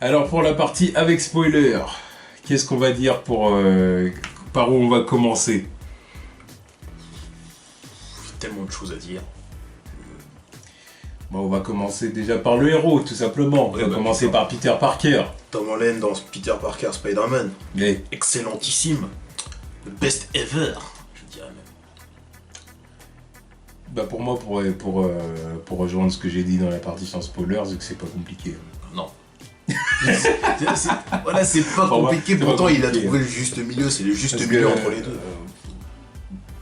Alors pour la partie avec spoiler, qu'est-ce qu'on va dire pour... par où on va commencer? Tellement de choses à dire. Bon, on va commencer déjà par le héros, tout simplement. On va commencer par Peter Parker. Tom Holland dans Peter Parker Spider-Man. Mais Excellentissime. Le best ever, je dirais même. bah pour moi, pour rejoindre ce que j'ai dit dans la partie sans spoilers, c'est que c'est pas compliqué. Non. Voilà, c'est pas compliqué, c'est pourtant pas il a compliqué. trouvé le juste milieu, c'est le juste Parce milieu que, entre les deux.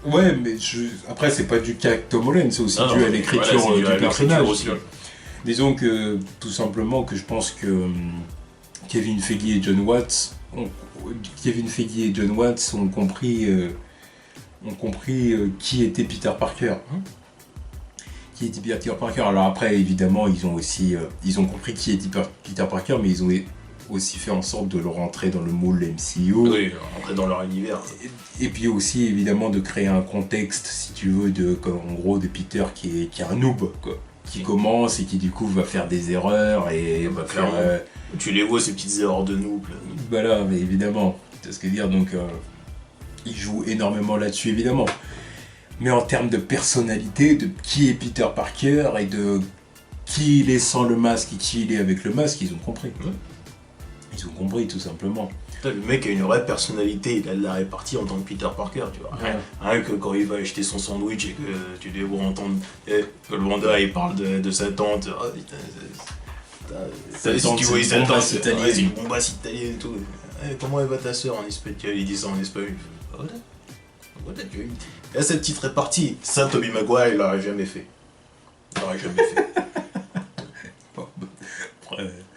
Ouais, mais après, c'est pas dû qu'à Tom Holland, c'est aussi Non, dû non, à l'écriture voilà, c'est dû à du l'écriture personnage. aussi. Disons que, tout simplement, que je pense que Kevin Feige et John Watts ont compris qui était Peter Parker. Qui était Peter Parker. Alors après, évidemment, ils ont compris qui était Peter Parker, mais ils ont aussi fait en sorte de le rentrer dans le moule MCU. Oui, rentrer dans leur univers. Et puis aussi, évidemment, de créer un contexte, si tu veux, en gros, de Peter qui est un noob, quoi. Qui commence et qui, du coup, va faire des erreurs et va faire... Tu les vois, ces petites erreurs de noob. Voilà, mais évidemment, c'est ce que dire, donc... il joue énormément là-dessus, évidemment. Mais en termes de personnalité, de qui est Peter Parker et de qui il est sans le masque et qui il est avec le masque, ils ont compris. Ouais. Ils ont compris, tout simplement. Putain, le mec a une vraie personnalité, il a de la répartie en tant que Peter Parker, tu vois. Ouais. Rien que quand il va acheter son sandwich et que tu les vois entendre que le Wanda il parle de sa tante. Oh, putain, si tu vois sa tante, c'est une bombasse italienne et tout. Comment elle va ta soeur en espagnol? Il dit ça en espagnol. Voilà, tu vois. Il y a cette petite répartie. Ça, Tobey Maguire, il l'aurait jamais fait. Il l'aurait jamais fait.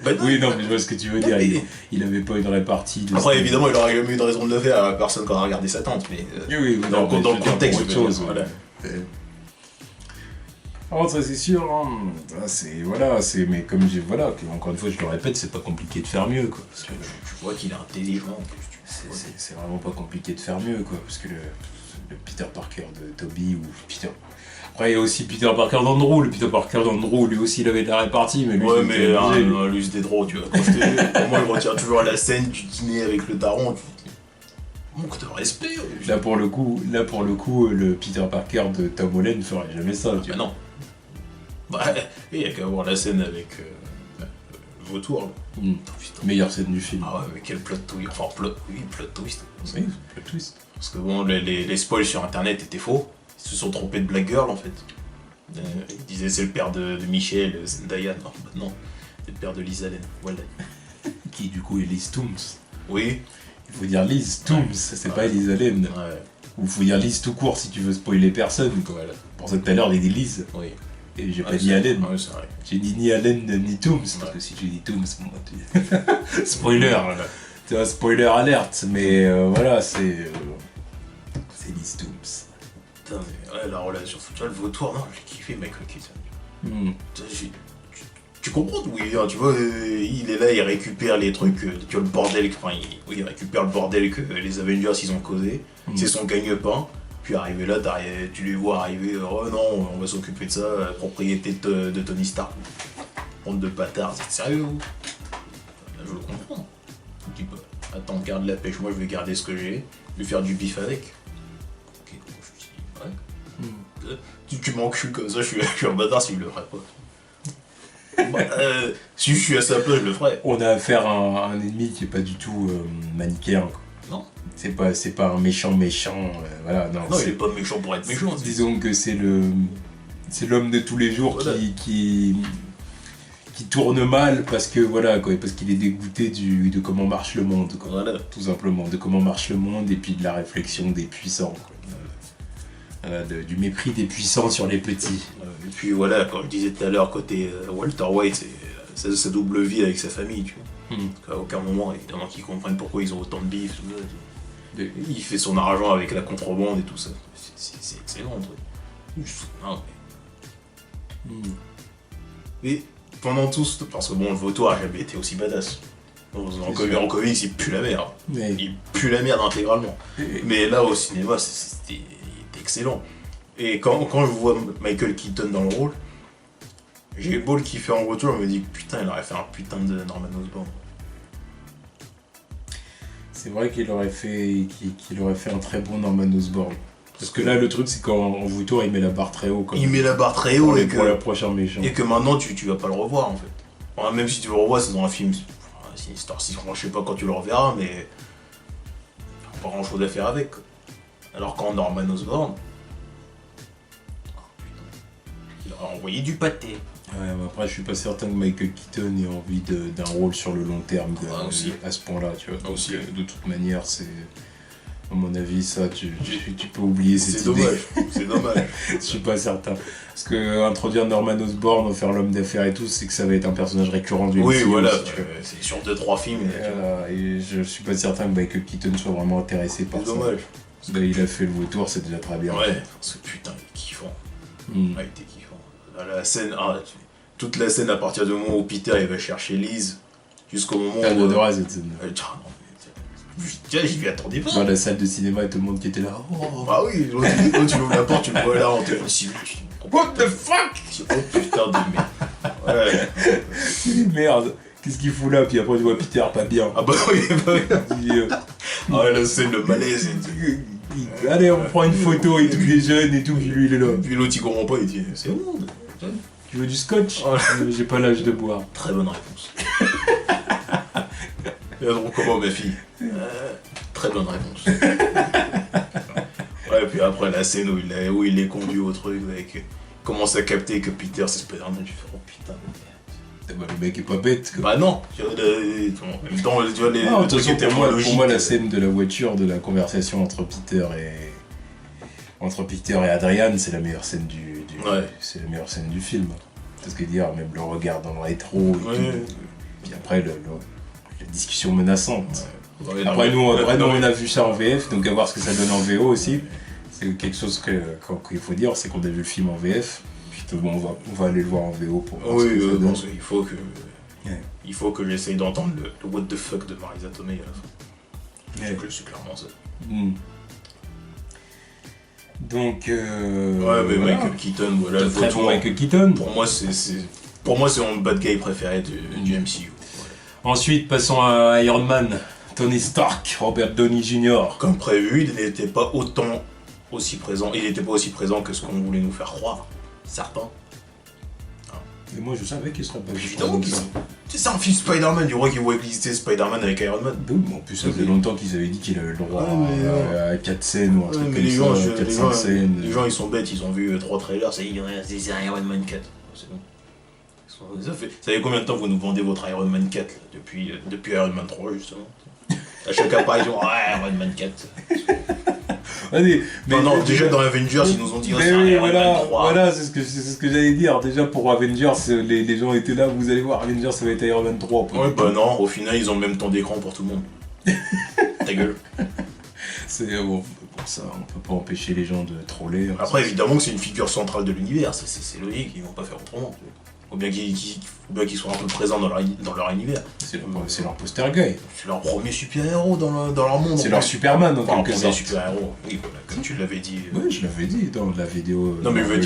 Bah non, Oui, non, mais je vois ce que tu veux dire. mais- Il avait pas une répartie de... Après, évidemment, il aurait jamais eu de raison de le faire à personne quand on a regardé sa tante, mais. Oui, Dans non, mais le je veux dire, contexte, pour autre je veux chose. dire, voilà. Alors ça c'est sûr, hein. Ça, c'est voilà, c'est mais comme j'ai voilà, encore une fois je le répète, c'est pas compliqué de faire mieux quoi. Parce que Tu vois qu'il est intelligent en plus. c'est vraiment pas compliqué de faire mieux quoi, parce que le Peter Parker de Toby ou Peter. Après il y a aussi Peter Parker d'Andrew, le Peter Parker d'Andrew lui aussi il avait de la répartie, mais lui Ouais, c'était mais abusé, lui. lui c'est des drôles, tu vois. Quand je te- pour moi, je retiens toujours la scène du dîner avec le daron. Manque de respect. Là pour le coup, le Peter Parker de Tom Holland ne ferait jamais ça. Tu Bah vois. non. Bah, il y a qu'à voir la scène avec Vautour. Là. Mm. Putain. Meilleure scène du film. Ah ouais, mais quel plot twist. Enfin, plot twist. Oui, le twist. Parce que bon, les spoils sur internet étaient faux. Ils se sont trompés de Black Girl en fait. Ils disaient c'est le père de Michel, Zendaya. Non, bah non. C'est le père de Liz Allen. Voilà. Qui du coup est Liz Toombs. Oui. Il faut dire Liz Toombs, c'est pas Liz Allen. Ouais. Ou faut dire Liz tout court si tu veux spoiler personne. Voilà. Pour ça tout à l'heure j'ai dit Liz. Oui. Et j'ai pas Ouais, dit c'est- Allen. Ouais, c'est vrai. J'ai dit ni Allen ni Toombs. Parce Ouais. que si tu dis Toombs, bon bah tu... spoiler. Voilà. Tu vois, spoiler alerte. Mais voilà, c'est Liz Toombs. Putain, mais ouais, la relation. Tu vois, le Vautour, non, j'ai kiffé Michael Keaton. Hmm. Tu comprends d'où il vient, tu vois, il est là, il récupère les trucs, tu vois, le bordel, enfin, il récupère le bordel que les Avengers ils ont causé, c'est son gagne-pain, puis arrivé là, tu les vois arriver, oh non, on va s'occuper de ça, propriété de Tony Stark. Honte de bâtard, c'est sérieux vous? Là, je le comprends. Un petit peu. Attends, garde la pêche, moi je vais garder ce que j'ai, je vais faire du bif avec. Ok, bon, je me suis dit, ouais. Tu m'encules comme ça, je suis un bâtard si je le ferais pas. Bah, si je suis à sa place, je le ferais. On a affaire à un ennemi qui est pas du tout manichéen. Quoi. Non. C'est pas un méchant, voilà. Non, Non, il est pas méchant pour être méchant. disons que c'est l'homme de tous les jours Voilà. qui tourne mal parce que voilà quoi, parce qu'il est dégoûté de comment marche le monde quoi. Voilà. Tout simplement, de comment marche le monde et puis de la réflexion des puissants quoi. Du mépris des puissants sur les petits. Et puis voilà, comme je disais tout à l'heure, côté Walter White, c'est sa double vie avec sa famille, tu vois. Parce qu'à aucun moment, évidemment, qu'ils comprennent pourquoi ils ont autant de bif, tout ça. Il fait son argent avec la contrebande et tout ça. C'est excellent, le truc. Non, mais pendant tout ce... Parce que bon, le Vautour a jamais été aussi badass. En comics, il pue la merde. Mais, Il pue la merde intégralement. Mais là, au cinéma, c'était excellent. Et quand je vois Michael Keaton dans le rôle, j'ai beau le kiffer en retour, je me dis putain, il aurait fait un putain de Norman Osborn. C'est vrai qu'il aurait fait un très bon Norman Osborn. Parce que là, le truc, c'est qu'en Voutour, il met la barre très haut. Il met la barre très haut pour la prochaine méchant. Et que maintenant, tu vas pas le revoir, en fait. Enfin, même si tu le revois, c'est dans un film Sinister Six, je sais pas quand tu le reverras, mais... pas grand chose à faire avec, quoi. Alors qu'en Norman Osborn... il aurait envoyé du pâté. Ouais, mais après, je suis pas certain que Michael Keaton ait envie d'un rôle sur le long terme à ce point-là, tu vois. Donc, de toute manière, c'est... À mon avis, ça, tu peux oublier cette idée. C'est dommage. Je suis pas certain. Parce que introduire Norman Osborn, en faire l'homme d'affaires et tout, c'est que ça va être un personnage récurrent du Oui, MCU, voilà, aussi, c'est sur 2-3 films. Et je suis pas certain que Michael Keaton soit vraiment intéressé par ça. C'est dommage. Parce que, il a fait le vautour, c'est déjà très bien. Ouais, parce que putain, il est kiffant. Il était kiffant. La scène, toute la scène à partir du moment où Peter il va chercher Liz, jusqu'au moment où... J'adorais cette scène. Tiens, j'y attendais pas. Dans la salle de cinéma et tout le monde qui était là. Oh. Ah oui, tu ouvres la porte, tu le vois là, on te dit What the fuck? Oh putain de merde. Ouais. Merde, qu'est-ce qu'il fout là? Puis après tu vois Peter pas bien. Ah bah oui, ah ouais, la scène, le malaise. Allez, on prend une photo et tout, il est jeune et tout, puis lui il est là. Puis l'autre il comprend pas, il dit c'est bon. Tu veux du scotch? J'ai pas l'âge de boire. Très bonne réponse. Et donc comment ma fille? Très bonne réponse. Ouais, puis après la scène où il est conduit au truc, avec commence à capter que Peter c'est Spider-Man, tu fais oh putain de merde. Bah, le mec est pas bête quoi. Bah non, tu vois, en même temps, tu vois, non, de toute façon, pour moi la scène de la voiture, de la conversation entre Peter et Adrian, c'est la meilleure scène c'est la meilleure scène du film. C'est ce que dire, même le regard dans le rétro et tout. Puis après la discussion menaçante. Ouais. Après nous on a vu ça en VF, donc à voir ce que ça donne en VO aussi. C'est quelque chose qu'il faut dire, c'est qu'on a vu le film en VF. Puis bon, on va aller le voir en VO pour voir ce que ça donne. Il faut que j'essaye d'entendre le what the fuck de Marisa Tomei à la fin. C'est clairement ça. Donc ouais, mais voilà. Michael Keaton, voilà. Très bon Michael Keaton. Pour moi c'est mon bad guy préféré du MCU. Voilà. Ensuite passons à Iron Man. Tony Stark, Robert Downey Jr. Comme prévu, il n'était pas aussi présent. Il n'était pas aussi présent que ce qu'on voulait nous faire croire. Certains. Et moi je savais qu'il serait pas évidemment c'est un film Spider-Man, du vrai qu'il voit exister Spider-Man avec Iron Man. En plus ça faisait longtemps qu'ils avaient dit qu'il avait le droit à 4 scènes ou un truc comme ça, les gens ils sont bêtes, ils ont vu 3 trailers, c'est Iron Man 4. C'est bon. Ça fait combien de temps vous nous vendez votre Iron Man 4 là, depuis Iron Man 3 justement. À chaque apparition, Iron Man 4. Allez, non, déjà dans Avengers, ils nous ont dit Iron Man 3. Voilà, c'est ce que j'allais dire. Déjà pour Avengers, les gens étaient là, vous allez voir, Avengers ça va être Iron Man 3. Ouais, bah non, au final, ils ont le même temps d'écran pour tout le monde. Ta gueule. C'est bon, pour ça, on peut pas empêcher les gens de troller. Après, évidemment que c'est une figure centrale de l'univers, c'est logique, ils vont pas faire autrement. Faut bien qu'ils soient un peu présents dans leur univers. C'est leur poster guy. C'est leur premier super-héros dans leur monde. C'est leur Superman en quelque sorte. Super-héros, oui, voilà, comme tu l'avais dit. Oui, je l'avais dit dans la vidéo. Non, mais je veux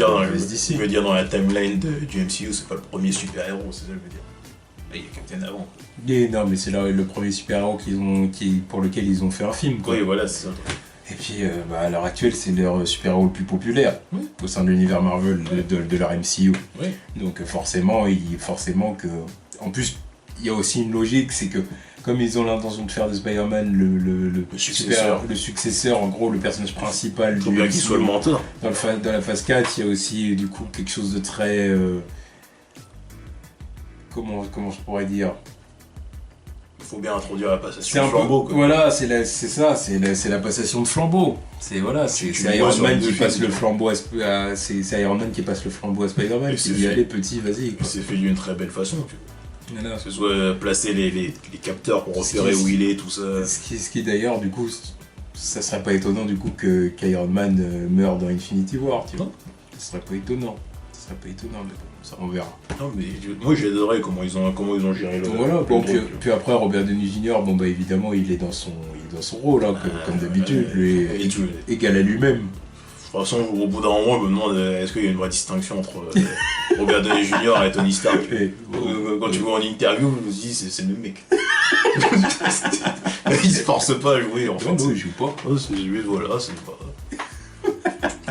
dire dans la timeline du MCU, c'est pas le premier super-héros, c'est ça que je veux dire. Là, il y a Captain avant. Non, mais c'est le premier super-héros pour lequel ils ont fait un film. Quoi. Oui, voilà, c'est ça. Et puis, à l'heure actuelle, c'est leur super-héros le plus populaire au sein de l'univers Marvel de leur MCU. Oui. Donc forcément que... En plus, il y a aussi une logique, c'est que comme ils ont l'intention de faire de Spider-Man le successeur, en gros, le personnage principal du MCU, qu'il soit le mentor. Dans la phase 4, il y a aussi du coup quelque chose de très... comment je pourrais dire ? Il faut bien introduire la passation de flambeau. Voilà, c'est la passation de flambeau. C'est Iron Man qui passe le flambeau c'est Iron Man qui passe le flambeau à Spider-Man. Il dit allez petit, vas-y. C'est fait d'une très belle façon. Que ce soit placer les capteurs pour repérer où il est, tout ça. Ce qui d'ailleurs, du coup, ça serait pas étonnant du coup qu'Iron Man meure dans Infinity War, tu vois. Ce serait pas étonnant. Mais bon, ça on verra. Non mais moi j'ai adoré comment ils ont géré le. Voilà, puis après Robert Downey Jr. évidemment il est dans son rôle hein, comme d'habitude, lui égal à lui-même. De toute façon au bout d'un moment je me demande est-ce qu'il y a une vraie distinction entre Robert Downey Jr. et Tony Stark. Quand tu vois en interview, je me dis c'est le même mec. Il se force pas à jouer en fait. Non, il joue pas. C'est juste, voilà, c'est pas.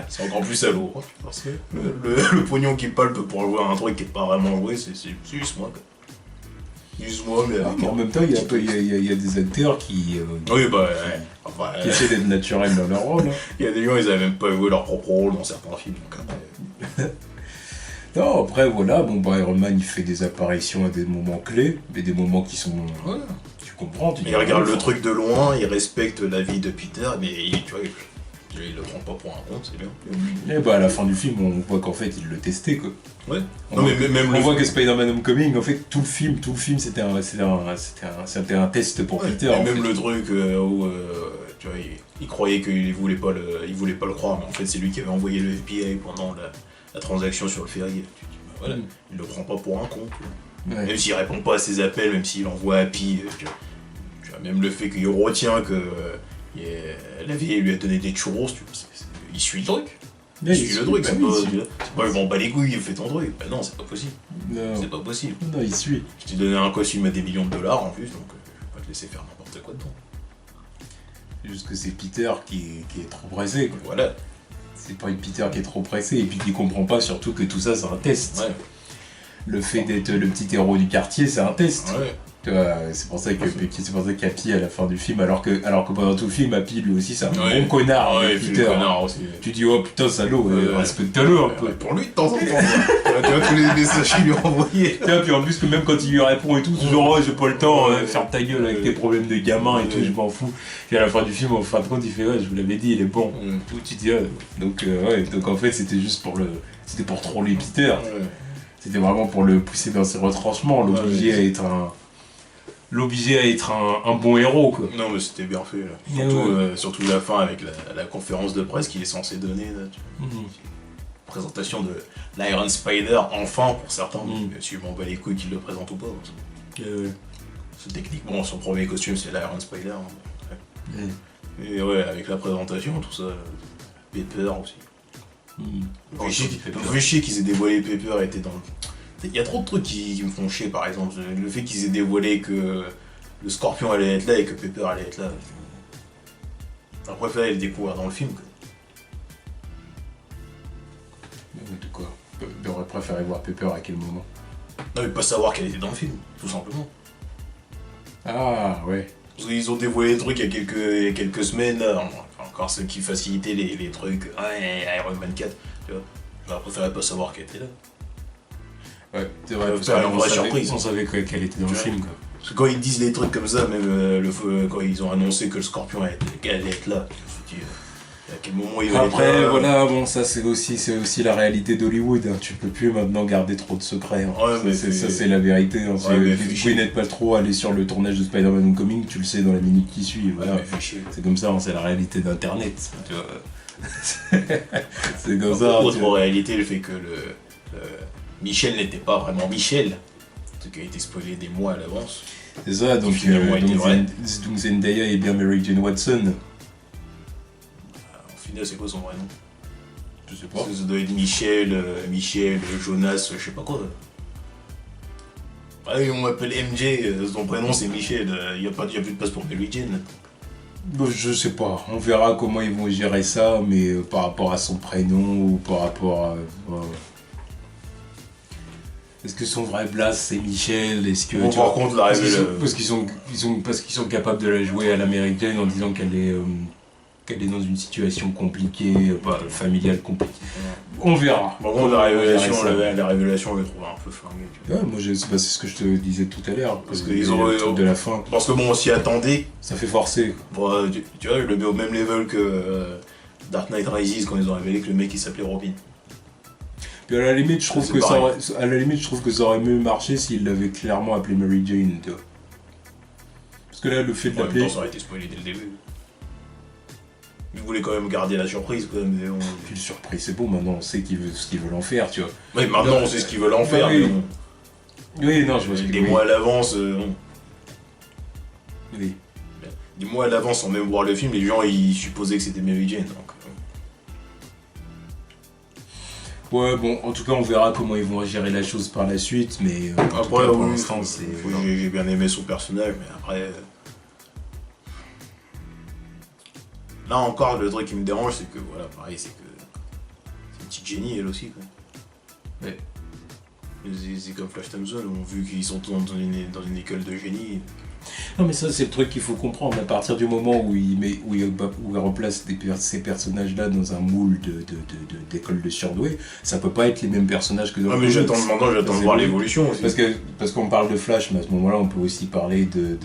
C'est encore plus salaud. Hein, parce que le pognon qu'il palpe pour jouer à un truc qui est pas vraiment joué, c'est juste moi. Quoi. Juste moi, mais avec. Mais en même temps, il y a des acteurs qui. Oui, bah. Ouais. Enfin, qui essaient d'être naturels dans leur rôle. Hein. Il y a des gens, ils avaient même pas joué leur propre rôle dans certains films. Donc après. Non, après, voilà, bon, bah, Iron Man, il fait des apparitions à des moments clés, mais des moments qui sont. Ouais. Tu comprends, tu dis. Il regarde le truc de loin, il respecte la vie de Peter, mais tu vois, il le prend pas pour un compte, c'est bien. Et bah, à la fin du film, on voit qu'en fait, il le testait, quoi. Ouais. On voit que Spider-Man Homecoming, en fait, tout le film, c'était un test pour Peter. Et même le truc où, tu vois, il croyait qu'il voulait pas le croire, mais en fait, c'est lui qui avait envoyé le FBI pendant la transaction sur le ferry. Tu dis, bah, voilà, il le prend pas pour un con. Ouais. Même s'il répond pas à ses appels, même s'il envoie Happy, tu vois, même le fait qu'il retient que la vieille lui a donné des churros, tu vois, il suit le truc. Il suit le truc, c'est pas je m'en bats les couilles, fais ton truc. Bah non, c'est pas possible. Non. C'est pas possible. Non, il suit. Je t'ai donné un costume à des millions de dollars en plus, donc je vais pas te laisser faire n'importe quoi dedans. C'est juste que c'est Peter qui est trop pressé, quoi. Voilà. C'est pas Peter qui est trop pressé et puis qui comprend pas surtout que tout ça c'est un test. Ouais. Le fait d'être le petit héros du quartier, c'est un test. Ouais. C'est pour ça qu'Happy à la fin du film, alors que pendant tout le film, Happy lui aussi c'est un bon connard. Ouais, Peter. Connard aussi. Tu dis oh putain salaud, respecte-le un peu. Pour lui de temps en temps. Tu vois tous les messages qu'il lui a envoyés. Puis en plus que même quand il lui répond et tout, toujours oh j'ai pas le temps, ferme ta gueule avec tes problèmes de gamin et tout, je m'en fous. Puis à la fin du film, en fin de compte, il fait ouais je vous l'avais dit, il est bon. Tout tu dis donc en fait c'était juste pour troller Peter. C'était vraiment pour le pousser dans ses retranchements, l'obliger à être un bon héros, quoi. Non, mais c'était bien fait, là. Surtout la fin avec la conférence de presse qu'il est censé donner, là. Présentation de l'Iron Spider, enfin, pour certains. Si je m'en bats les couilles qu'il le présente ou pas. C'est techniquement son premier costume, c'est l'Iron Spider. Hein. Et ouais, avec la présentation, tout ça. Pepper aussi. Je chier qu'ils aient dévoilé Pepper était dans le... Il y a trop de trucs qui me font chier, par exemple. Le fait qu'ils aient dévoilé que le Scorpion allait être là et que Pepper allait être là. J'aurais préféré le découvrir dans le film. De quoi? J'aurais préféré voir Pepper à quel moment? Non, mais pas savoir qu'elle était dans le film, tout simplement. Ah, ouais. Parce qu'ils ont dévoilé le truc il y a quelques semaines, là. Encore ceux qui facilitaient les trucs. Ouais, Iron Man 4, tu vois. J'aurais préféré pas savoir qu'elle était là. Ouais, c'est vrai, on savait qu'elle était dans le film, quoi. Parce que quand ils disent des trucs comme ça, même quand ils ont annoncé que le Scorpion allait être là, je me dis, à quel moment il va être là. Après, voilà, bon, ça c'est aussi la réalité d'Hollywood, hein. Tu peux plus maintenant garder trop de secrets. Hein. Ouais, ça c'est la vérité. Hein. Gwyneth Paltrow aller sur le tournage de Spider-Man Homecoming, tu le sais dans la minute qui suit. Voilà. C'est comme ça, hein, c'est la réalité d'Internet. Tu vois. C'est comme ça. Autre réalité, le fait que Michel n'était pas vraiment Michel, ce qui a été spoilé des mois à l'avance. C'est ça, donc Zendaya est bien Mary Jane Watson. Au final, c'est quoi son vrai nom? Je sais pas. Ça doit être Michel, Jonas, je sais pas quoi. Ah oui, on m'appelle MJ, son prénom c'est Michel, y a plus de place pour Mary Jane. Bon, je sais pas, on verra comment ils vont gérer ça, mais par rapport à son prénom ou par rapport à... Est-ce que son vrai blast c'est Michel? Est-ce que par contre la révélation parce qu'ils sont capables de la jouer à l'américaine en disant qu'elle est dans une situation compliquée, familiale compliquée. On verra. Par contre la révélation je le trouve un peu flinguée. Ouais, moi c'est ce que je te disais tout à l'heure. Parce qu'ils ont le truc de la fin. Parce que bon on s'y attendait. Ça fait forcer. Bon, tu vois, je le mets au même level que Dark Knight Rises quand ils ont révélé que le mec il s'appelait Robin. Puis à la limite, je trouve que ça aurait mieux marché s'il l'avait clairement appelé Mary Jane, tu vois. Parce que là, le fait de l'appeler... En même temps, ça aurait été spoilé dès le début. Ils voulaient quand même garder la surprise, quand même. Puis le surprise, c'est bon, maintenant on sait ce qu'ils veulent en faire, tu vois. Oui, maintenant on sait ce qu'ils veulent en faire, mais bon... Oui, non, je vois ce que des mois à l'avance, non. Oui. Des mois à l'avance, sans même voir le film, les gens, ils supposaient que c'était Mary Jane, donc... Ouais, bon, en tout cas, on verra comment ils vont gérer la chose par la suite, mais après, pour l'instant, c'est... J'ai bien aimé son personnage, mais après... Là encore, le truc qui me dérange, c'est que, voilà, pareil, c'est que c'est une petite génie, elle aussi, quoi. Ouais. C'est comme Flash Thompson, on a vu qu'ils sont tous dans une école de génie. Non mais ça c'est le truc qu'il faut comprendre, à partir du moment où il remplace ces personnages-là dans un moule d'école de surdoués, ça peut pas être les mêmes personnages que dans Ah le mais comics. j'attends de voir l'évolution aussi. Parce qu'on parle de Flash, mais à ce moment-là on peut aussi parler de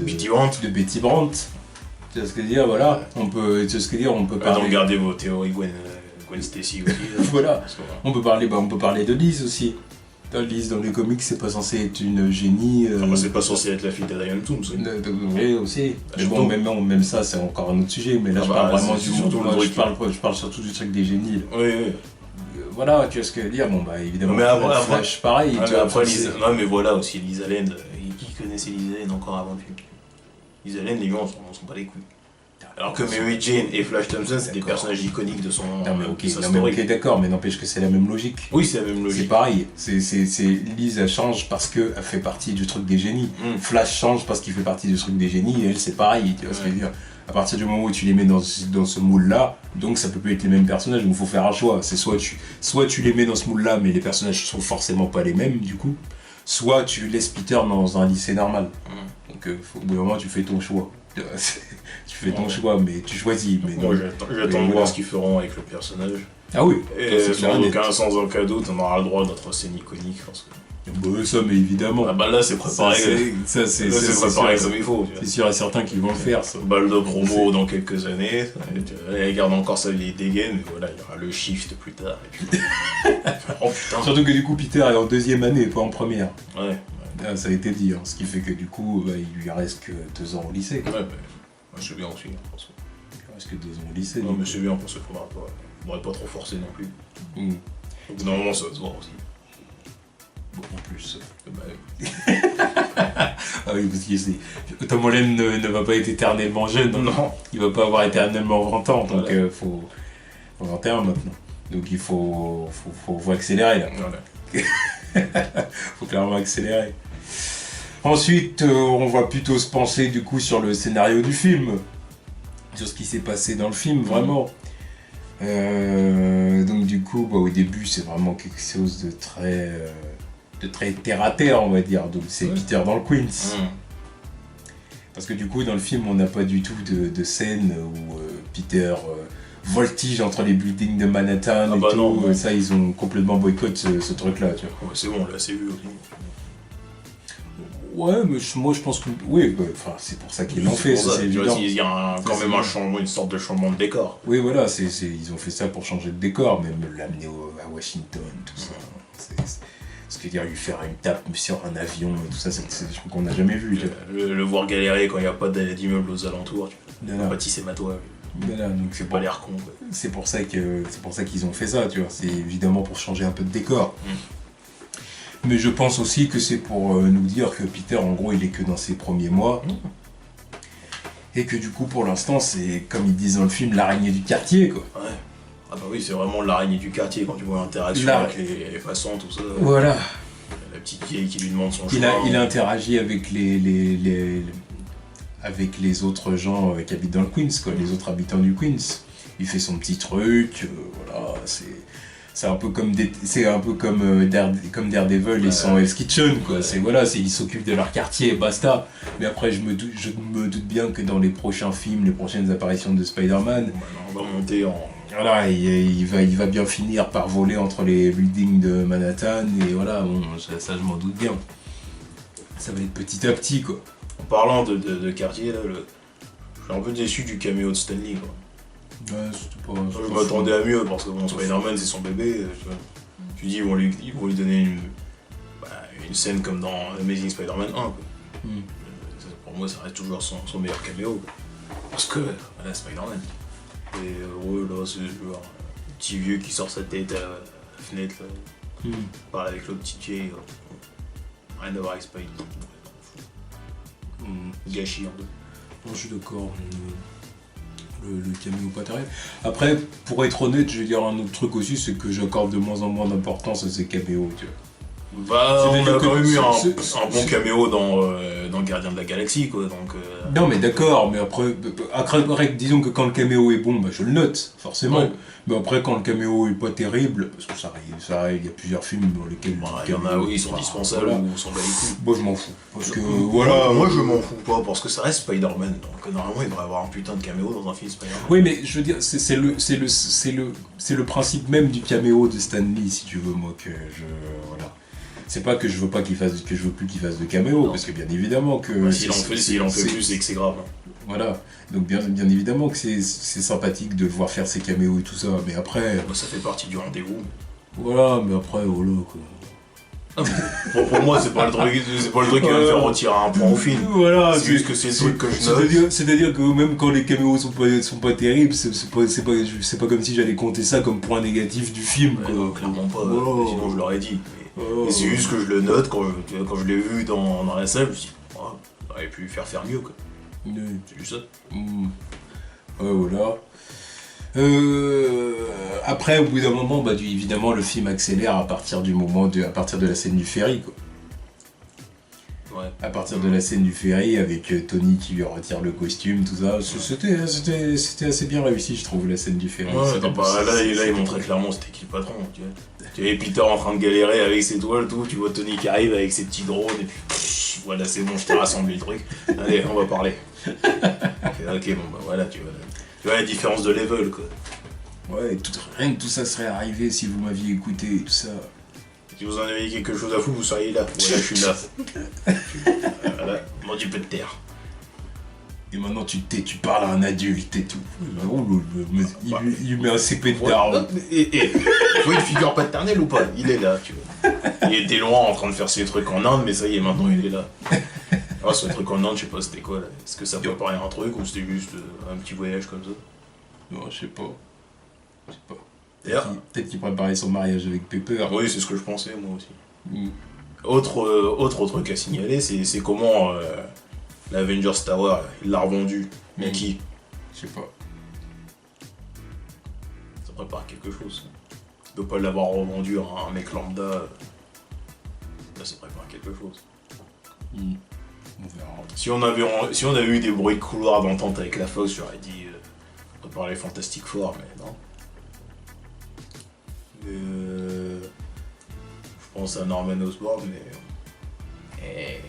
Betty Brandt. Tu vois ce que je veux dire, voilà. On peut parler... Donc gardez vos théories Gwen Stacy aussi. Voilà. On peut parler de Liz aussi. Liz dans les comics c'est pas censé être une génie. C'est pas censé être la fille d'Adrian Toomes. Oui aussi. Mais bon, même ça c'est encore un autre sujet. Mais là je parle vraiment du monde. Je parle surtout du truc des génies. Là. Oui. Voilà, tu vois ce que je veux dire. Bon bah évidemment. Mais après, Flash pareil. Non mais voilà aussi Liz Allen. Qui connaissait Liz Allen encore avant le film? Liz Allen, les gens on s'en bat les couilles. Alors que Mary Jane et Flash Thompson, c'est des personnages iconiques de son. Ok, d'accord, mais n'empêche que c'est la même logique. Oui, c'est la même logique. C'est pareil. Liz, elle change parce qu'elle fait partie du truc des génies. Flash change parce qu'il fait partie du truc des génies, et elle, c'est pareil. Tu vois ce que je veux dire? À partir du moment où tu les mets dans ce moule-là, donc ça peut plus être les mêmes personnages, donc il faut faire un choix. C'est soit tu les mets dans ce moule-là, mais les personnages sont forcément pas les mêmes, du coup. Soit tu laisses Peter dans un lycée normal. Donc au bout d'un moment, tu fais ton choix. Tu fais ton choix, mais tu choisis. Mais moi, j'attends de voir ce qu'ils feront avec le personnage. Ah oui. Et sans aucun doute, on aura le droit à notre scène iconique. Parce que... Bah, ça, mais évidemment. Ah bah là, c'est préparé. C'est préparé comme il faut. C'est sûr et certain qu'ils vont le faire. Ça. Balle de promo dans quelques années. Elle garde encore sa vieille dégaine, mais voilà, il y aura le shift plus tard. Et puis... oh putain. Surtout que du coup, Peter est en deuxième année, pas en première. Ouais. Ah, ça a été dit, hein. Ce qui fait que du coup, il lui reste que 2 ans au lycée. Quoi. Ouais, bah, c'est bien aussi. Il reste que 2 ans au lycée. Non, mais c'est bien parce qu'il faudrait pas trop forcer non plus. Au bout d'un moment, ça va se voir aussi. Beaucoup plus. Bah, oui. Ah oui, parce que Tom Holland ne va pas être éternellement jeune. Non. Il va pas avoir éternellement 20 ans, donc faut 21 maintenant. Donc il faut accélérer là. Voilà. Faut clairement accélérer. Ensuite, on va plutôt se pencher du coup sur le scénario du film, sur ce qui s'est passé dans le film, vraiment. Donc du coup, au début, c'est vraiment quelque chose de très terre à terre, on va dire. Donc c'est Peter dans le Queens. Parce que du coup, dans le film, on n'a pas du tout de scène où Peter voltige entre les buildings de Manhattan et tout. Non. Ça, ils ont complètement boycotté ce truc-là, tu vois. Ouais, c'est bon, on l'a assez vu aussi. Ouais, mais moi je pense que. Oui, c'est pour ça qu'ils l'ont fait, c'est évident. Il y a quand même un changement, une sorte de changement de décor. Oui, voilà, ils ont fait ça pour changer de décor, même l'amener à Washington, tout ça. Ce qui veut dire lui faire une tape sur un avion et tout ça, c'est des trucs qu'on n'a jamais vu. Le voir galérer quand il n'y a pas d'immeubles aux alentours, tu vois. Bâtisser ma toile. Voilà, donc c'est pas l'air con. Quoi. C'est pour ça qu'ils ont fait ça, tu vois. C'est évidemment pour changer un peu de décor. Mais je pense aussi que c'est pour nous dire que Peter, en gros, il est que dans ses premiers mois. Et que du coup, pour l'instant, c'est, comme ils disent dans le film, l'araignée du quartier, quoi. Ouais. Ah bah oui, c'est vraiment l'araignée du quartier quand tu vois l'interaction avec les passants, tout ça. Voilà. La petite vieille qui lui demande son choix. Il a interagi avec avec les autres gens qui habitent dans le Queens, quoi, les autres habitants du Queens. Il fait son petit truc, voilà, c'est un peu comme Daredevil et son Hell's Kitchen, quoi. Ils s'occupent de leur quartier et basta. Mais après, je me doute bien que dans les prochains films, les prochaines apparitions de Spider-Man, on va monter en... Voilà, il va bien finir par voler entre les buildings de Manhattan, et voilà, bon, ça je m'en doute bien. Ça va être petit à petit, quoi. En parlant de quartier, là, je suis un peu déçu du caméo de Stanley, quoi. Ouais, c'était pas... Je m'attendais à mieux, parce que bon, Spider-Man, c'est son bébé, tu vois. Tu dis, ils vont lui donner une scène comme dans Amazing Spider-Man 1, quoi. Pour moi, ça reste toujours son meilleur caméo, quoi. Parce que, voilà, Spider-Man. Et ouais, là, c'est genre un petit vieux qui sort sa tête à la fenêtre, là. Parle avec l'autre petit vieille, rien à voir avec Spidey. Gâchis un peu. Bon, je suis d'accord. Le caméo pas terrible. Après, pour être honnête, je vais dire un autre truc aussi, c'est que j'accorde de moins en moins d'importance à ces caméos, tu vois. Bah, on C'est-à-dire a quand que même eu c'est- un bon caméo dans Gardien de la Galaxie, quoi. Donc, Non, mais d'accord, mais après, disons que quand le caméo est bon, bah, je le note, forcément. Ouais. Mais après, quand le caméo est pas terrible, parce que ça arrive, il y a plusieurs films dans lesquels. bah, le il y en a, caméo oui, ils est sont pas- dispensables voilà. ou on s'en bat les couilles. Moi, je m'en fous. Parce que, voilà. Moi, je m'en fous pas, parce que ça reste Spider-Man. Donc, normalement, il devrait y avoir un putain de caméo dans un film Spider-Man. Oui, mais je veux dire, c'est le principe même du caméo de Stan Lee, si tu veux, moi, que je. Voilà. C'est pas que je veux pas qu'il fasse, que je veux plus qu'il fasse de caméo, Non. parce que bien évidemment que. Bah, s'il en fait plus, c'est que c'est grave. Hein. Voilà. Donc, bien évidemment que c'est sympathique de le voir faire ses caméos et tout ça, mais après. Bah, ça fait partie du rendez-vous. Voilà, mais après, voilà, quoi. Pour moi, c'est pas le truc qui va me faire retirer un point au film. Voilà, C'est juste que c'est le truc que je note. C'est-à-dire que même quand les caméos sont pas terribles, c'est pas comme si j'allais compter ça comme point négatif du film. Ouais, Quoi. non, clairement pas, Oh. sinon je l'aurais dit. Oh. Mais c'est juste que je le note quand je l'ai vu dans la salle, je me suis dit, oh, j'aurais pu faire mieux, quoi. C'est juste ça. Ouais, voilà. Après, au bout d'un moment, bah, évidemment, le film accélère à partir à partir de la scène du ferry, quoi. Ouais. À partir de la scène du ferry, avec Tony qui lui retire le costume, tout ça, c'était assez bien réussi, je trouve, la scène du ferry. Ouais, C'était- là, il montrait clairement c'était qui le patron, tu vois. Tu avais Peter en train de galérer avec ses toiles, tout, tu vois Tony qui arrive avec ses petits drones, et puis pff, voilà, c'est bon, je t'ai rassemblé le truc. Allez, on va parler. Ok, bon, bah voilà, tu vois la différence de level, quoi. Ouais, rien que tout ça serait arrivé si vous m'aviez écouté et tout ça. Si vous en avez quelque chose à foutre, vous seriez là. Voilà, je suis là. Voilà, moi tu peux te taire. Et maintenant tu tu parles à un adulte et tout. Oh, il lui met un CP de Ouais, daron. et tu vois une figure paternelle ou pas? Il est là, tu vois. Il était loin en train de faire ses trucs en Inde, mais ça y est, maintenant il est là. Ah, ce truc en Inde, je sais pas c'était quoi là. Est-ce que ça préparait un truc ou c'était juste un petit voyage comme ça? Non, je sais pas. Je sais pas. D'ailleurs, Peut-être qu'il préparait son mariage avec Pepper. oui, c'est ce que je pensais moi aussi. Mm. Autre truc à signaler, c'est comment l'Avengers Tower, il l'a revendu. Mais Mm. qui? Je sais pas. Ça prépare quelque chose. De pas l'avoir revendu à un mec lambda, là ça prépare quelque chose. Mm. On verra. Si on avait eu des bruits de couloir d'entente avec la Fox, j'aurais dit préparer les Fantastic Four, mais non. Je pense à Norman Osborn, mais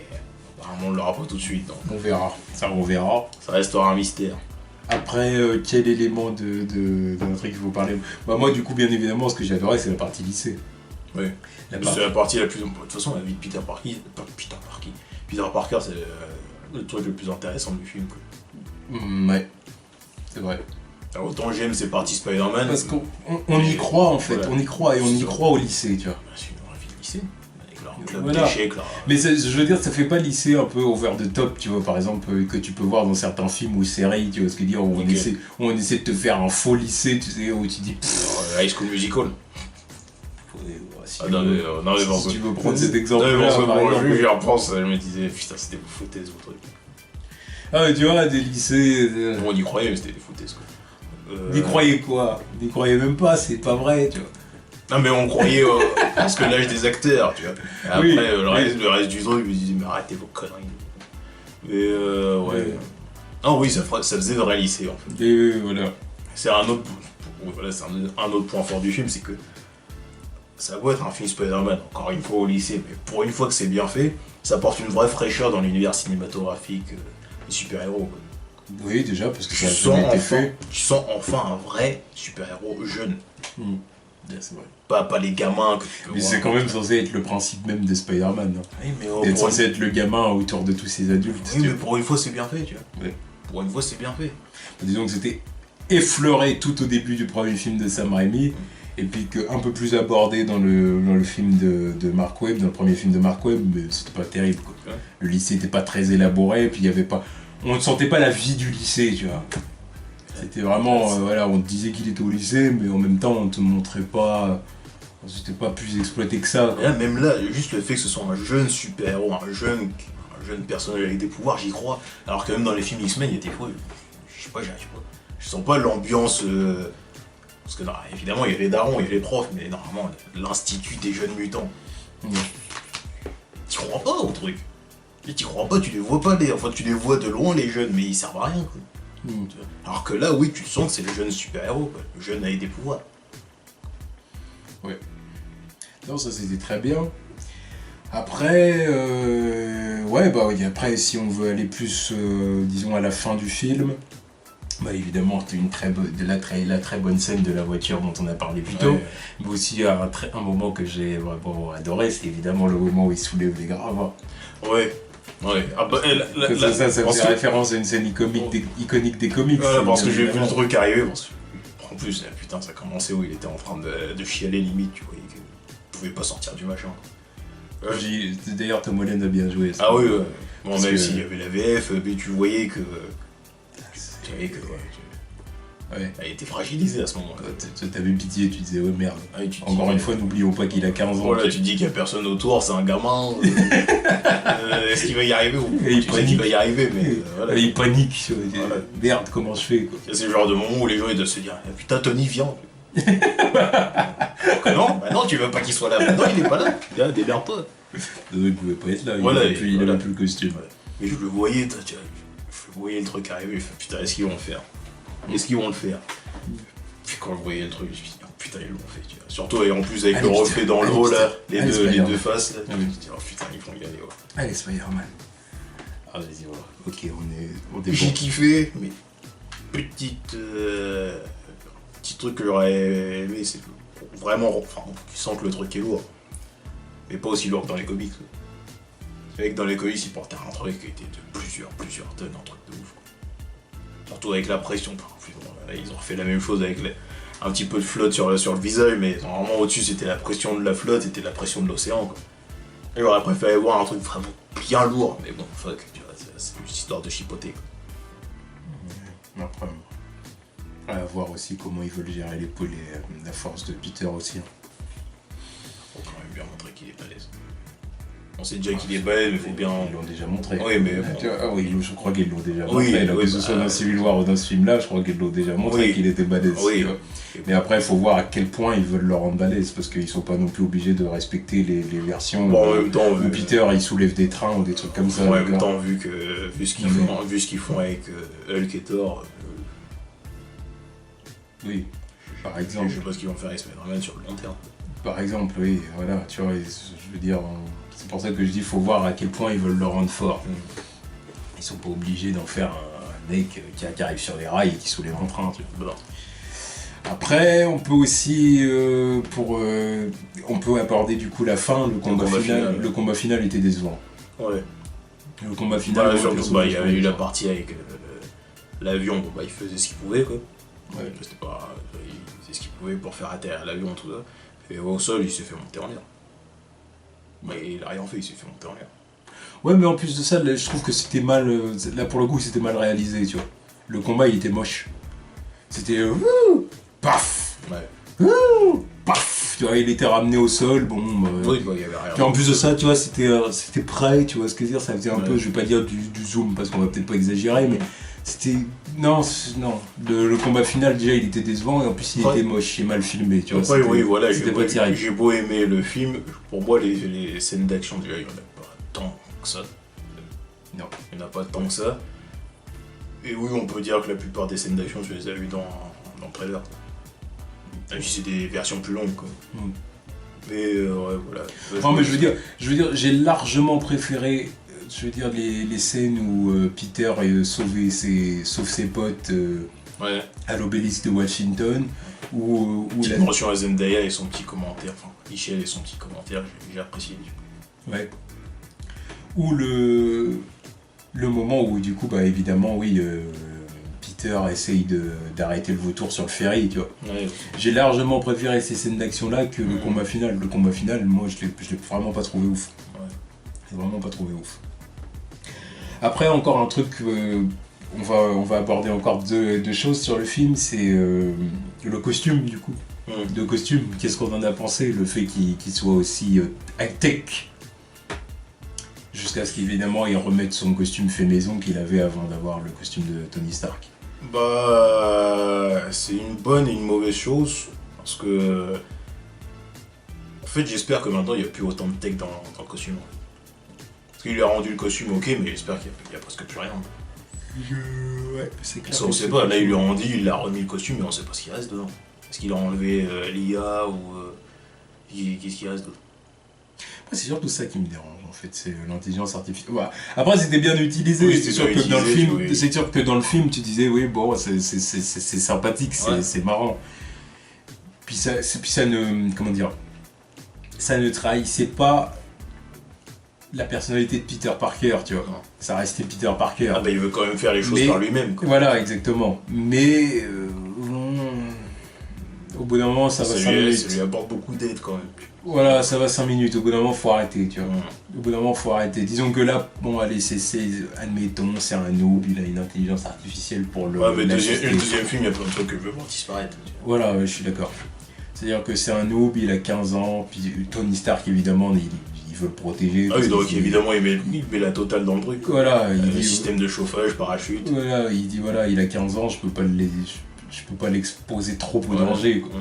apparemment on l'aura pas tout de suite, donc On verra. Ça, on verra. ça restera un mystère. Après, quel élément de l'intrigue qu'il faut parler? Bah, moi, du coup, bien évidemment, ce que j'ai adoré, c'est la partie lycée. Oui. La C'est partie... la partie la plus. De toute façon, la vie de Peter Parker, c'est le truc le plus intéressant du film, quoi. Ouais. C'est vrai. Alors, autant j'aime ces parties Spider-Man. Parce qu'on y croit, en fait. Voilà. On y croit, et on y croit au lycée, tu vois. C'est une vraie vie de lycée. Avec leur club Voilà. d'échecs, là. Mais je veux dire, ça fait pas lycée un peu over the top, tu vois, par exemple, que tu peux voir dans certains films ou séries, tu vois ce que je veux dire, où Ok. on essaie de te faire un faux lycée, tu sais, où tu dis... High School Musical. Si Ah, tu non, veux- mais si bon, tu veux prendre c'est- cet exemple-là, non, mais bon, par bon, exemple. j'y repense, je me disais, putain, c'était des foutaises, vos trucs. Ah, mais tu vois, des lycées... On y croyait, mais c'était des foutaises, quoi. N'y croyez quoi? N'y croyez même pas, c'est pas vrai, tu vois. Non, mais on croyait parce que l'âge des acteurs, tu vois. Et après, Oui, le reste du truc, je me disais, mais arrêtez vos conneries. Mais ouais. Ah oui, ça faisait vrai lycée, en fait. Et voilà. C'est un autre, voilà, c'est un autre point fort du film, c'est que ça doit être un film Spider-Man, encore une fois au lycée, mais pour une fois que c'est bien fait, ça apporte une vraie fraîcheur dans l'univers cinématographique des super-héros, quoi. Oui, déjà, parce que Tu ça a sens, jamais été enfin, fait. tu sens enfin un vrai super-héros jeune. C'est vrai. Pas les gamins que tu peux Mais voir. c'est quand même censé être le principe même de Spider-Man. Hein. Oui, mais D'être pour, censé être le gamin autour de tous ces adultes. oui, mais pour une fois, c'est bien fait, tu vois. Ouais. Pour une fois, c'est bien fait. Disons que c'était effleuré tout au début du premier film de Sam Raimi, et puis un peu plus abordé dans le film de Mark Webb, dans le premier film de Mark Webb, mais c'était pas terrible, quoi. Ouais. Le lycée était pas très élaboré, et puis il y avait pas... On ne sentait pas la vie du lycée, tu vois. C'était vraiment... voilà, on te disait qu'il était au lycée, mais en même temps, on te montrait pas... C'était pas plus exploité que ça, Et là, même là, juste le fait que ce soit un jeune super-héros, un jeune personnage avec des pouvoirs, j'y crois. Alors que même dans les films X-Men, il y a des fois, je sais pas, j'arrive pas. Je sens pas l'ambiance. Parce que non, évidemment, il y a les darons, il y a les profs, mais normalement, l'institut des jeunes mutants. Ouais. t'y crois pas au truc. Et t'y crois pas, tu les vois pas, enfin tu les vois de loin les jeunes, mais ils servent à rien quoi. Alors que là, oui, tu sens que c'est le jeune super-héros, quoi. Le jeune avec des pouvoirs. Ouais. Non, ça c'était très bien. Après, ouais, bah oui, après, si on veut aller plus, disons, à la fin du film, bah évidemment, c'était la très bonne scène de la voiture dont on a parlé plus tôt. Ouais. Mais aussi un moment que j'ai vraiment adoré, c'est évidemment le moment où il soulève les gravats. Ouais. Ouais. Ah bah, Ça parce faisait que- référence à une scène iconique des comics. Voilà, parce que j'ai vu évidemment. le truc arriver. En plus, putain, ça commençait où il était en train de chialer limite, tu voyais qu'il pouvait pas sortir du machin. D'ailleurs, Tom Holland a bien joué. Ça. Ah oui, ouais. Bon, Parce même que- s'il y avait la VF, mais tu voyais que. Ouais. Elle était fragilisée à ce moment-là. T'avais pitié, tu disais, ouais merde. Ah, et tu te Encore dis- une fois, n'oublions pas qu'il a 15 ans. Voilà, tu te dis qu'il y a personne autour, c'est un gamin. Est-ce qu'il va y arriver ou Et il tu sais qu'il va y arriver, mais voilà. Il panique. Voilà. Merde, comment je fais quoi. C'est le genre de moment où les gens ils doivent se dire ah, putain, Tony, viens. Non, bah non, tu veux pas qu'il soit là. Bah non, il est pas là. Là, démerde-toi. Non, il pouvait pas être là, Voilà, il avait plus le costume. Voilà. Mais je le voyais, je voyais le truc arriver, je fais putain, est-ce qu'ils vont le faire? Est-ce qu'ils vont le faire? Puis quand je voyais le truc, je me suis dit, oh, putain, ils l'ont fait, tu vois. Surtout et en plus avec Allez, le putain. reflet dans Allez, l'eau putain. là, les Allez, deux Spider-Man. faces là. Ah Je oui. me suis dit, oh putain, ils vont y aller, ouais. Allez, Spider-Man. Ah, j'ai dit, voilà. Ok, on est J'ai bon. kiffé, mais petit truc que j'aurais aimé, c'est vraiment, enfin, tu sens que le truc est lourd, mais pas aussi lourd que dans les comics. Quoi. C'est vrai que dans les comics, ils portaient un truc qui était de plusieurs tonnes, un truc de ouf. Quoi. Surtout avec la pression. Enfin, là, ils ont refait la même chose avec un petit peu de flotte sur le visage, mais normalement au-dessus c'était la pression de la flotte, c'était la pression de l'océan. Quoi. Et j'aurais préféré voir un truc vraiment bien lourd, mais bon, fuck, tu vois, c'est juste histoire de chipoter. Quoi. Après, à voir aussi comment ils veulent gérer la force de Peter aussi. Faut quand même bien montrer qu'il est balèze. On sait déjà qu'il est balèze, mais faut bien. Ils l'ont déjà montré. Oui, mais bon. Ah oui, je crois qu'ils l'ont déjà Oui, montré. Là, oui, que ce soit dans Civil War ou dans ce film-là, je crois qu'ils l'ont déjà montré Oui. qu'il était balèze. Oui. Tu vois. Mais après, il faut voir à quel point ils veulent le rendre balèze, parce qu'ils sont pas non plus obligés de respecter les versions Bon, en même temps, où Peter il soulève des trains ou des trucs comme ça. en même d'accord. temps, vu ce qu'ils font avec Hulk et Thor, Oui, par je exemple. sais pas ce qu'ils vont faire avec Spider-Man sur le long terme. Par exemple, oui, voilà, tu vois, je veux dire, c'est pour ça que je dis, faut voir à quel point ils veulent le rendre fort. Ils sont pas obligés d'en faire un mec qui arrive sur les rails et qui soulève un train, tu vois. Bon. Après, on peut aussi, on peut aborder du coup la fin, le combat combat final. final, ouais. Le combat final était décevant. Ouais. Le combat final. Bah, ouais, surtout, perso, il y je avait eu la trouve- partie avec l'avion, bon, bah, il faisait ce qu'il pouvait, quoi. Ouais. C'était pas, il faisait ce qu'il pouvait pour faire atterrir l'avion, tout ça. Et au sol, il s'est fait monter en l'air. Mais il a rien fait, il s'est fait monter en l'air. Ouais, mais en plus de ça, là, je trouve que c'était mal. Là, pour le coup, c'était mal réalisé, tu vois. Le combat, il était moche. C'était. Paf Ouais. Paf. Tu vois, il était ramené au sol, bon. Oui, bah, il y avait rien. Puis en plus de ça, tu vois, c'était prêt, tu vois ce que je veux dire, ça faisait un Ouais. peu, je vais pas dire du zoom parce qu'on va peut-être pas exagérer, mais c'était. Non, non. Le combat final, déjà, il était décevant et en plus, il Ouais. était moche et mal filmé, tu vois. Après, c'était- oui, voilà, c'était pas terrible. j'ai beau aimer le film, pour moi, les scènes d'action, déjà, il n'y en a pas tant que ça. Non. Il n'y en a pas tant que ça. Et oui, on peut dire que la plupart des scènes d'action, tu les as vues dans le trailer. Même si c'est des versions plus longues, quoi. Mm. Mais ouais, voilà. Non, mais je veux dire, j'ai largement préféré, je veux dire, les scènes où Peter sauve ses potes Ouais. à l'obélisque de Washington, où Petite mention à Zendaya et son petit commentaire, enfin, Michel et son petit commentaire, j'ai apprécié. ouais. Ou le moment où, du coup, bah évidemment, oui, Peter essaye d'arrêter le vautour sur le ferry, tu vois. Ouais. J'ai largement préféré ces scènes d'action-là que le combat final. Le combat final, moi, je l'ai vraiment pas trouvé ouf. Ouais. Je l'ai vraiment pas trouvé ouf. Après, encore un truc, on va aborder encore deux choses sur le film, c'est le costume, du coup. Mm. Le costume, qu'est-ce qu'on en a pensé? Le fait qu'il soit aussi high-tech. Jusqu'à ce qu'évidemment, il remette son costume fait maison qu'il avait avant d'avoir le costume de Tony Stark. Bah, c'est une bonne et une mauvaise chose, parce que... En fait, j'espère que maintenant, il n'y a plus autant de tech dans le costume. Parce qu'il lui a rendu le costume, ok, mais j'espère qu'il y a presque plus rien. Ouais, c'est clair. Ça, on sait pas, là il lui a rendu, il a remis le costume, mais on sait pas ce qu'il reste dedans. Est-ce qu'il a enlevé l'IA ou. Qu'est-ce qu'il reste d'autre? C'est surtout ça qui me dérange en fait, c'est l'intelligence artificielle. Bah, après c'était bien utilisé, Oui, c'est sûr que dans le utilisé, film, oui. c'est sûr que dans le film tu disais oui bon c'est sympathique, c'est marrant. Puis ça ne comment dire, ça ne trahissait pas la personnalité de Peter Parker, tu vois. Non. Ça restait Peter Parker. Ah bah il veut quand même faire les choses par lui-même, quoi. Voilà, exactement. Mais au bout d'un moment ça va 5 minutes. Ça lui apporte beaucoup d'aide quand même. Voilà, ça va 5 minutes, au bout d'un moment faut arrêter, tu vois. Au bout d'un moment faut arrêter. Disons que là, bon allez, admettons, c'est un noob, il a une intelligence artificielle pour le... Ouais mais le deuxième film, il y a plein de trucs que je veux voir disparaître. Voilà, ouais, je suis d'accord. C'est-à-dire que c'est un noob, il a 15 ans, puis Tony Stark évidemment, il veut le protéger. Ah oui, donc évidemment il met la totale dans le truc. Voilà, il le dit... système de chauffage, parachute. Voilà, il dit voilà, il a 15 ans, je peux pas l'exposer trop au danger, quoi.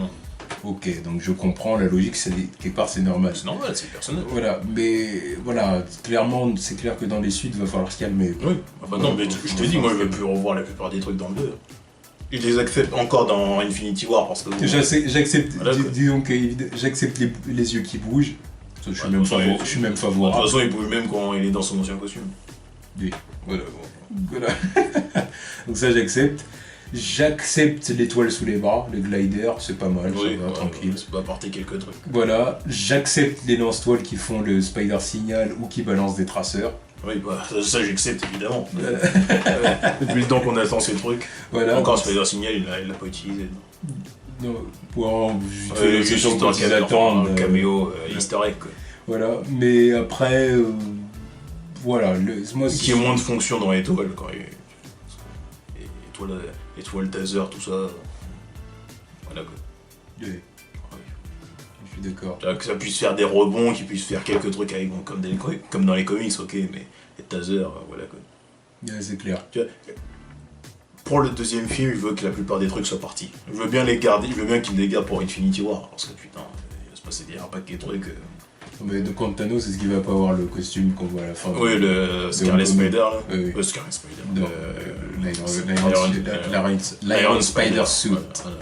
Ok, donc je comprends la logique, quelque part c'est normal. C'est normal, c'est personnel. Voilà, mais voilà, clairement, c'est clair que dans les suites, il va falloir se calmer. Oui, enfin non, mais je te dis, moi je veux plus revoir la plupart des trucs dans le 2. Ils les acceptent encore dans Infinity War parce que... J'accepte, Voilà, disons que j'accepte les yeux qui bougent. Je suis même de toute favorable. façon, il bouge même quand il est dans son ancien costume. Oui, voilà. Donc ça, j'accepte. J'accepte l'étoile sous les bras, le glider, c'est pas mal, Oui, ça va, tranquille. Ça peut apporter quelques trucs. Voilà, j'accepte les lance-toiles qui font le spider signal ou qui balancent des traceurs. Oui, bah, ça j'accepte évidemment. Depuis le temps qu'on attend ces trucs. Voilà. Encore Spider Signal, il l'a pas utilisé. Non, pour Juste dans un caméo easter egg. Quoi. Voilà, mais après, voilà. Moi, qui a moins de fonctions dans l'étoile quand il étoile taser, tout ça. Voilà quoi. Oui. Ouais. Je suis d'accord. Que ça puisse faire des rebonds, qu'il puisse faire quelques trucs avec, comme dans les comics, ok, mais les tasers, voilà quoi. Ouais, c'est clair. Tu vois, pour le deuxième film, je veux que la plupart des trucs soient partis. Je veux bien les garder, je veux bien qu'ils les gardent pour Infinity War, parce que putain, il va se passer un paquet de trucs. Mais de Thanos, c'est ce qu'il va pas avoir le costume qu'on voit à la fin. Oui, le Scarlet Spider là. Oui. Le Scarlet Spider. L'Iron Spider Suit. Voilà.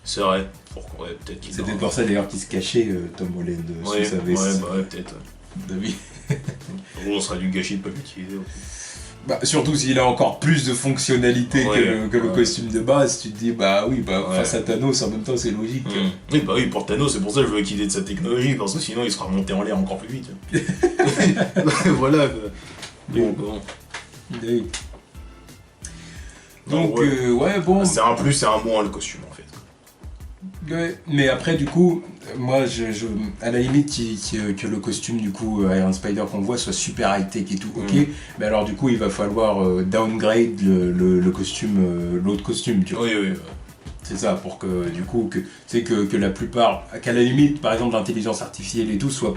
C'est vrai. Peut-être qu'il C'était pour ça d'ailleurs qu'il se cachait Tom Holland sous sa veste. Ouais, peut-être. Oui. On sera du gâchis de pas l'utiliser. Bah, surtout s'il a encore plus de fonctionnalités que le costume de base, tu te dis face à Thanos en même temps c'est logique. Oui, bah oui, pour Thanos, c'est pour ça que je veux qu'il ait de sa technologie, parce que sinon il sera monté en l'air encore plus vite. Voilà. Bon. Oui. Donc, ouais, bon. C'est un plus et un moins le costume en fait. Ouais, mais après, du coup, moi, à la limite, que le costume, du coup, Iron Spider qu'on voit soit super high-tech et tout, ok. Mais alors, du coup, il va falloir downgrade le costume, l'autre costume, tu vois. Oui. C'est ça, pour que, du coup, que la plupart, qu'à la limite, par exemple, l'intelligence artificielle et tout, soit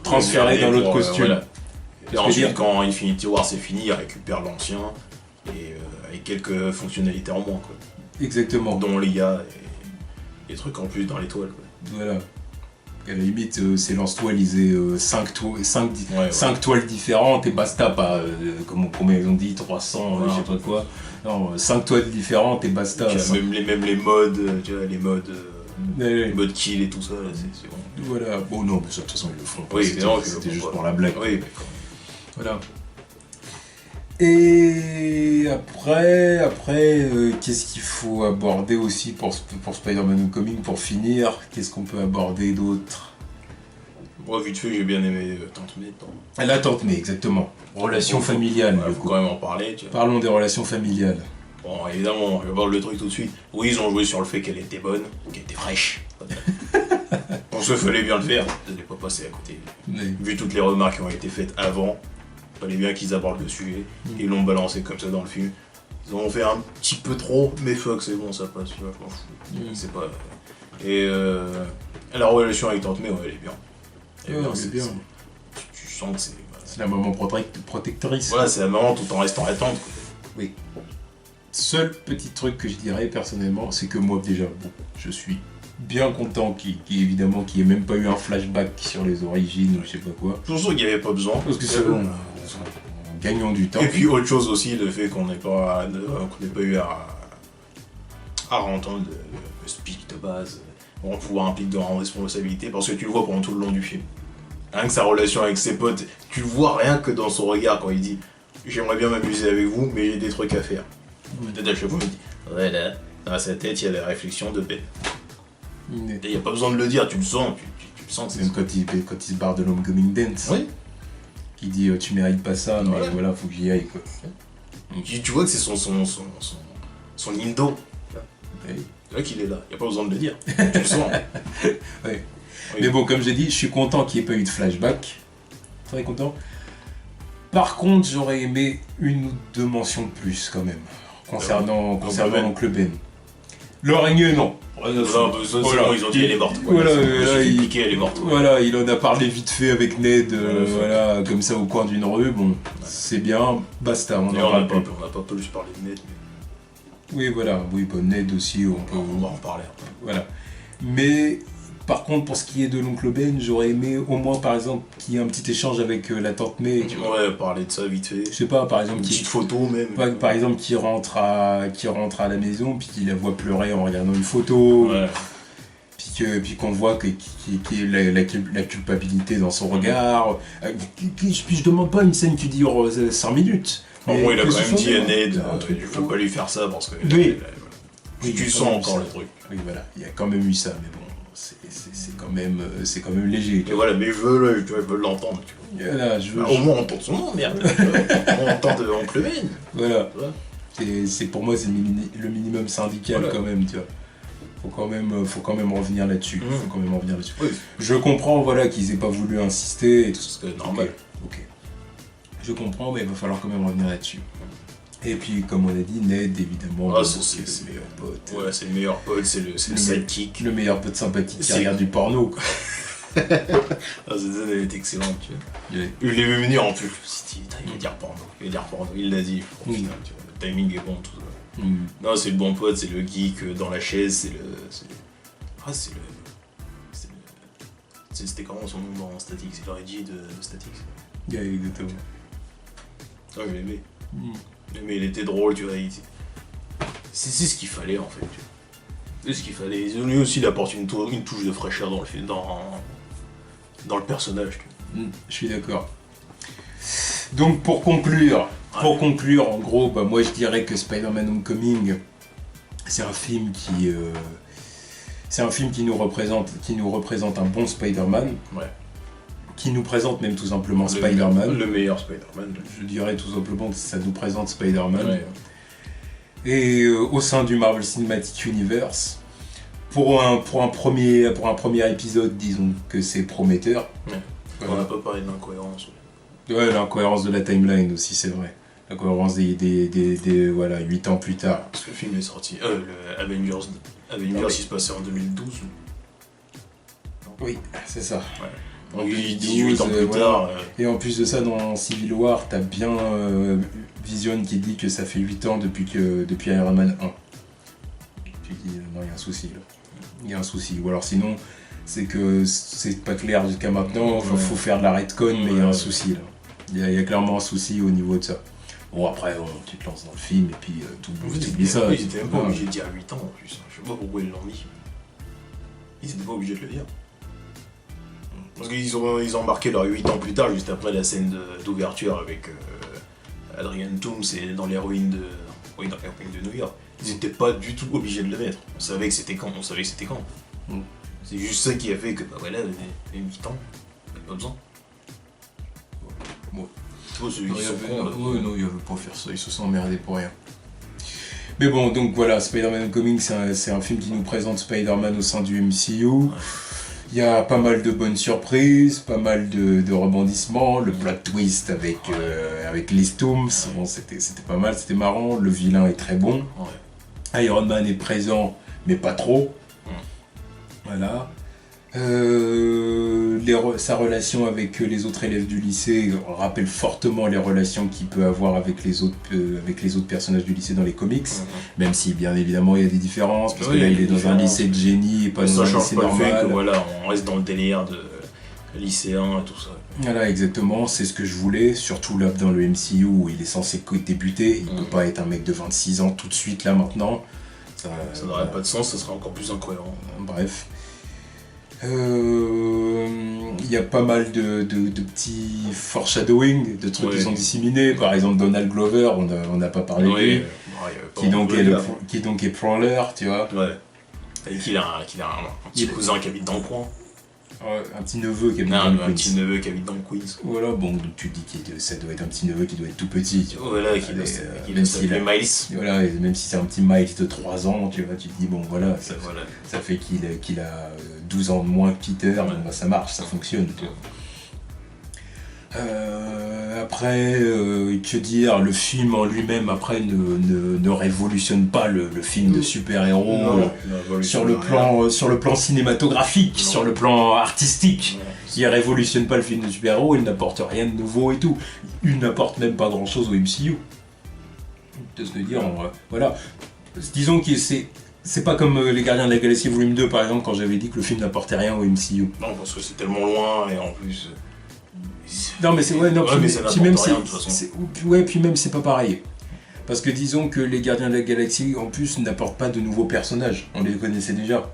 transférée dans l'autre costume. Voilà. Et ensuite, quand Infinity War c'est fini, il récupère l'ancien, et avec quelques fonctionnalités en moins, quoi. Exactement. Dont l'IA et des trucs en plus dans l'étoile, quoi. Voilà. À la limite, ces lance-toiles, ils aient 5 toiles différentes et basta, pas, combien ils ont dit, 300, je sais pas quoi. Non, 5 toiles différentes et basta. Même les modes, tu vois, les modes kill et tout ça, c'est bon. Voilà, bon non, mais ça, de toute façon ils le font pas, oui, c'était juste pour la blague. Oui, mais voilà. Et après, qu'est-ce qu'il faut aborder aussi pour Spider-Man Homecoming pour finir? Qu'est-ce qu'on peut aborder d'autre? Moi, vite fait, j'ai bien aimé Tante May. La Tante May, exactement. Relations familiales. Il faut quand même en parler. Tu vois. Parlons des relations familiales. Bon, évidemment, je vais voir le truc tout de suite. Oui, ils ont joué sur le fait qu'elle était bonne, qu'elle était fraîche. Pour ce, fallait bien le faire. Je n'ai pas passé à côté. Oui. Vu toutes les remarques qui ont été faites avant, fallait bien qu'ils abordent le sujet. Ils l'ont balancé comme ça dans le film. Ils ont fait un petit peu trop, mais fuck, c'est bon, ça passe, tu vois, je m'en fous. C'est pas... Et la relation avec Tante May, ouais, elle est bien. Elle est bien. Tu sens que c'est... C'est la maman protectrice. Voilà, c'est la maman tout en restant attente. Oui. Seul petit truc que je dirais personnellement, c'est que moi déjà, bon, je suis bien content évidemment qu'il n'y ait même pas eu un flashback sur les origines ou je sais pas quoi. Je pense qu'il n'y avait pas besoin. Parce que c'est bon, gagnons du temps. Et puis autre chose aussi, le fait qu'on n'ait pas eu à entendre le speech de base. Bon, pouvoir implique de rendre responsabilité parce que tu le vois pendant tout le long du film. Rien que sa relation avec ses potes, tu le vois rien que dans son regard quand il dit j'aimerais bien m'amuser avec vous, mais j'ai des trucs à faire. Peut-être à chaque fois il dit ouais là, dans sa tête il y a la réflexion de paix. Il n'y a pas besoin de le dire, tu le sens, tu le sens. C'est même quand il se barre de l'Homecoming Dance. Oui. Qui dit tu mérites pas ça, mais voilà, faut que j'y aille quoi. Tu vois que c'est son indo. Oui. C'est là qu'il est là, il n'y a pas besoin de le dire. Tu le sens. Ouais. Oui. Mais bon, comme j'ai dit, je suis content qu'il n'y ait pas eu de flashback. Très content. Par contre, j'aurais aimé une ou deux mentions de plus quand même. Concernant Oncle Ben. L'araignée, non. Voilà. Ils ont dit elle est morte. Voilà, elle est morte. Voilà, il en a parlé vite fait avec Ned, voilà, comme ça au coin d'une rue. Bon, c'est bien, basta, on en parle pas. On n'a pas plus parlé de Ned. Oui, voilà, oui, bon, Ned aussi, on va en parler après. Voilà. Mais par contre, pour ce qui est de l'oncle Ben, j'aurais aimé au moins, par exemple, qu'il y ait un petit échange avec la tante May. Tu vois. Ouais, parler de ça vite fait. Je sais pas, par exemple, une petite photo même. Par exemple, qui rentre à la maison, puis qu'il la voit pleurer en regardant une photo. Ouais. Puis qu'on voit qu'il y a la culpabilité dans son regard. Puis je demande pas une scène qui dure 5 minutes. En gros, il a quand même dit à Ned, il faut pas lui faire ça parce que. Oui. Tu sens encore le truc. Oui, voilà, il y a quand même eu ça, mais bon, c'est quand même léger. Et voilà, mais je veux l'entendre. Voilà, au moins entendre son nom, merde. On entend Oncle Ben. Voilà. Pour moi, c'est le minimum syndical quand même, tu vois. Faut quand même revenir là-dessus. Oui. Je comprends, voilà, qu'ils aient pas voulu insister et tout ça. C'est normal. Ok. Je comprends, mais il va falloir quand même revenir là-dessus. Et puis, comme on a dit, Ned, évidemment, c'est le meilleur pote. Ouais, c'est le meilleur pote, c'est le sidekick. Le meilleur pote sympathique qui regarde du porno, quoi. Cette scène, elle est excellente, tu vois. Yeah. Il l'ai vu venir en plus. Il va dire porno. Il l'a dit. Putain, tu vois, le timing est bon, tout ça. Non, c'est le bon pote, c'est le geek dans la chaise, c'était comment son nom dans Static? C'est le Reggie de Static. Yeah, exactement. Ah, je l'aimais. Mais il était drôle, tu vois. C'est ce qu'il fallait en fait. C'est ce qu'il fallait. Lui aussi, il apporte une touche de fraîcheur dans le film, dans le personnage. Je suis d'accord. Donc pour conclure, en gros, moi je dirais que Spider-Man Homecoming, c'est un film qui nous représente un bon Spider-Man. Ouais. Qui nous présente même tout simplement Spider-Man. Le meilleur Spider-Man. Je dirais tout simplement que ça nous présente Spider-Man. Ouais. Et au sein du Marvel Cinematic Universe, pour un premier épisode, disons que c'est prometteur. Ouais. On n'a pas parlé de l'incohérence. Ouais, l'incohérence de la timeline aussi, c'est vrai. L'incohérence des voilà, 8 ans plus tard. Parce que le film est sorti. Le Avengers, il se passait en 2012. Oui, c'est ça. Ouais. Donc 18 ans plus tard. Et en plus de ça, dans Civil War, t'as bien Vision qui dit que ça fait 8 ans depuis Iron Man 1. Tu dis, non, il y a un souci là. Il y a un souci. Ou alors sinon, c'est que c'est pas clair jusqu'à maintenant, faut faire de la retcon, mais il y a un souci là. Il y a clairement un souci au niveau de ça. Bon, après, tu te lances dans le film et puis tout bouge, tu oublies ça. Ils étaient même pas obligés de dire 8 ans en plus. Je sais pas pourquoi ils l'ont mis. Ils étaient pas obligés de le dire. Parce qu'ils ont marqué leur 8 ans plus tard, juste après la scène d'ouverture avec Adrian Toomes et dans les ruines de New York. Ils n'étaient pas du tout obligés de le mettre. On savait que c'était quand. C'est juste ça qui a fait que, voilà, les 8 ans, il n'y a pas besoin. Bon. Non, ils veulent pas faire ça, ils se sont emmerdés pour rien. Mais bon, donc voilà, Spider-Man Homecoming, c'est un film qui nous présente Spider-Man au sein du MCU. Ouais. Il y a pas mal de bonnes surprises, pas mal de rebondissements, le plot twist avec Liz Toomes, bon, c'était pas mal, c'était marrant, le vilain est très bon. Ouais. Iron Man est présent, mais pas trop. Voilà. Sa relation avec les autres élèves du lycée rappelle fortement les relations qu'il peut avoir avec les autres personnages du lycée dans les comics, même si bien évidemment il y a des différences, parce que là il est dans un lycée de génie et pas dans un lycée normal. Fait que, voilà, on reste dans le délire de lycéen et tout ça. Voilà, exactement, c'est ce que je voulais, surtout là dans le MCU où il est censé débuter, il peut pas être un mec de 26 ans tout de suite là maintenant. Ça n'aurait pas de sens, ça serait encore plus incohérent. Bref. Il y a pas mal de petits foreshadowing, de trucs qui sont disséminés. Par exemple, Donald Glover, on n'a pas parlé de lui, qui donc est Prowler, tu vois. Ouais. Et qu'il a un petit cousin qui habite dans le coin. Un petit neveu qui habite dans le Queens. Un petit neveu qui habite dans le Queens. Voilà, bon, donc tu dis que ça doit être un petit neveu qui doit être tout petit. Tu vois. Voilà, qui doit s'appeler Miles. Voilà, et même si c'est un petit Miles de 3 ans, tu vois, tu te dis, bon, voilà, ça fait qu'il a 12 ans de moins que Peter, bon, bah, ça marche, ça fonctionne, tu vois. Après, que dire, le film en lui-même après ne révolutionne pas le film de super-héros sur le plan cinématographique, sur le plan artistique. Il révolutionne pas le film de super-héros, il n'apporte rien de nouveau et tout. Il n'apporte même pas grand-chose au MCU. De ce que dire, voilà. Disons que c'est pas comme Les Gardiens de la Galaxie Volume 2 par exemple, quand j'avais dit que le film n'apportait rien au MCU. Non, parce que c'est tellement loin et en plus. Non mais c'est ouais, non, mais ça n'apporte rien de toute façon. Puis même c'est pas pareil. Parce que disons que les Gardiens de la Galaxie en plus n'apportent pas de nouveaux personnages, on les connaissait déjà.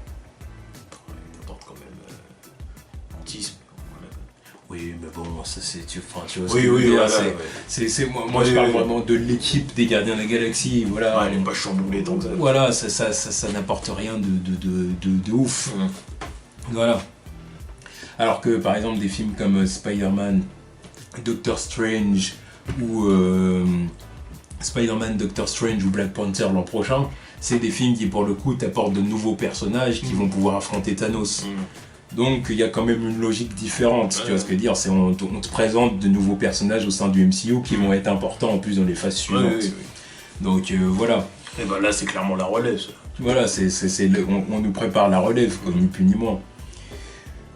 Ils apportent quand même Mantis. Oui, mais bon, ça c'est tu vois ce que oui, je veux dire, voilà, moi je parle vraiment de l'équipe des Gardiens de la Galaxie, voilà. Ouais, elle n'est pas chamboulée tant que ça. Voilà, ça n'apporte rien de ouf. Voilà. Alors que par exemple des films comme Spider-Man, Doctor Strange ou Spider-Man, Doctor Strange ou Black Panther l'an prochain, c'est des films qui pour le coup t'apportent de nouveaux personnages qui vont pouvoir affronter Thanos. Donc il y a quand même une logique différente, tu vois ce que je veux dire, on te présente de nouveaux personnages au sein du MCU qui vont être importants en plus dans les phases suivantes. Oui. Donc voilà. Et ben là c'est clairement la relève. Ça. Voilà, on nous prépare la relève, ni plus ni moins.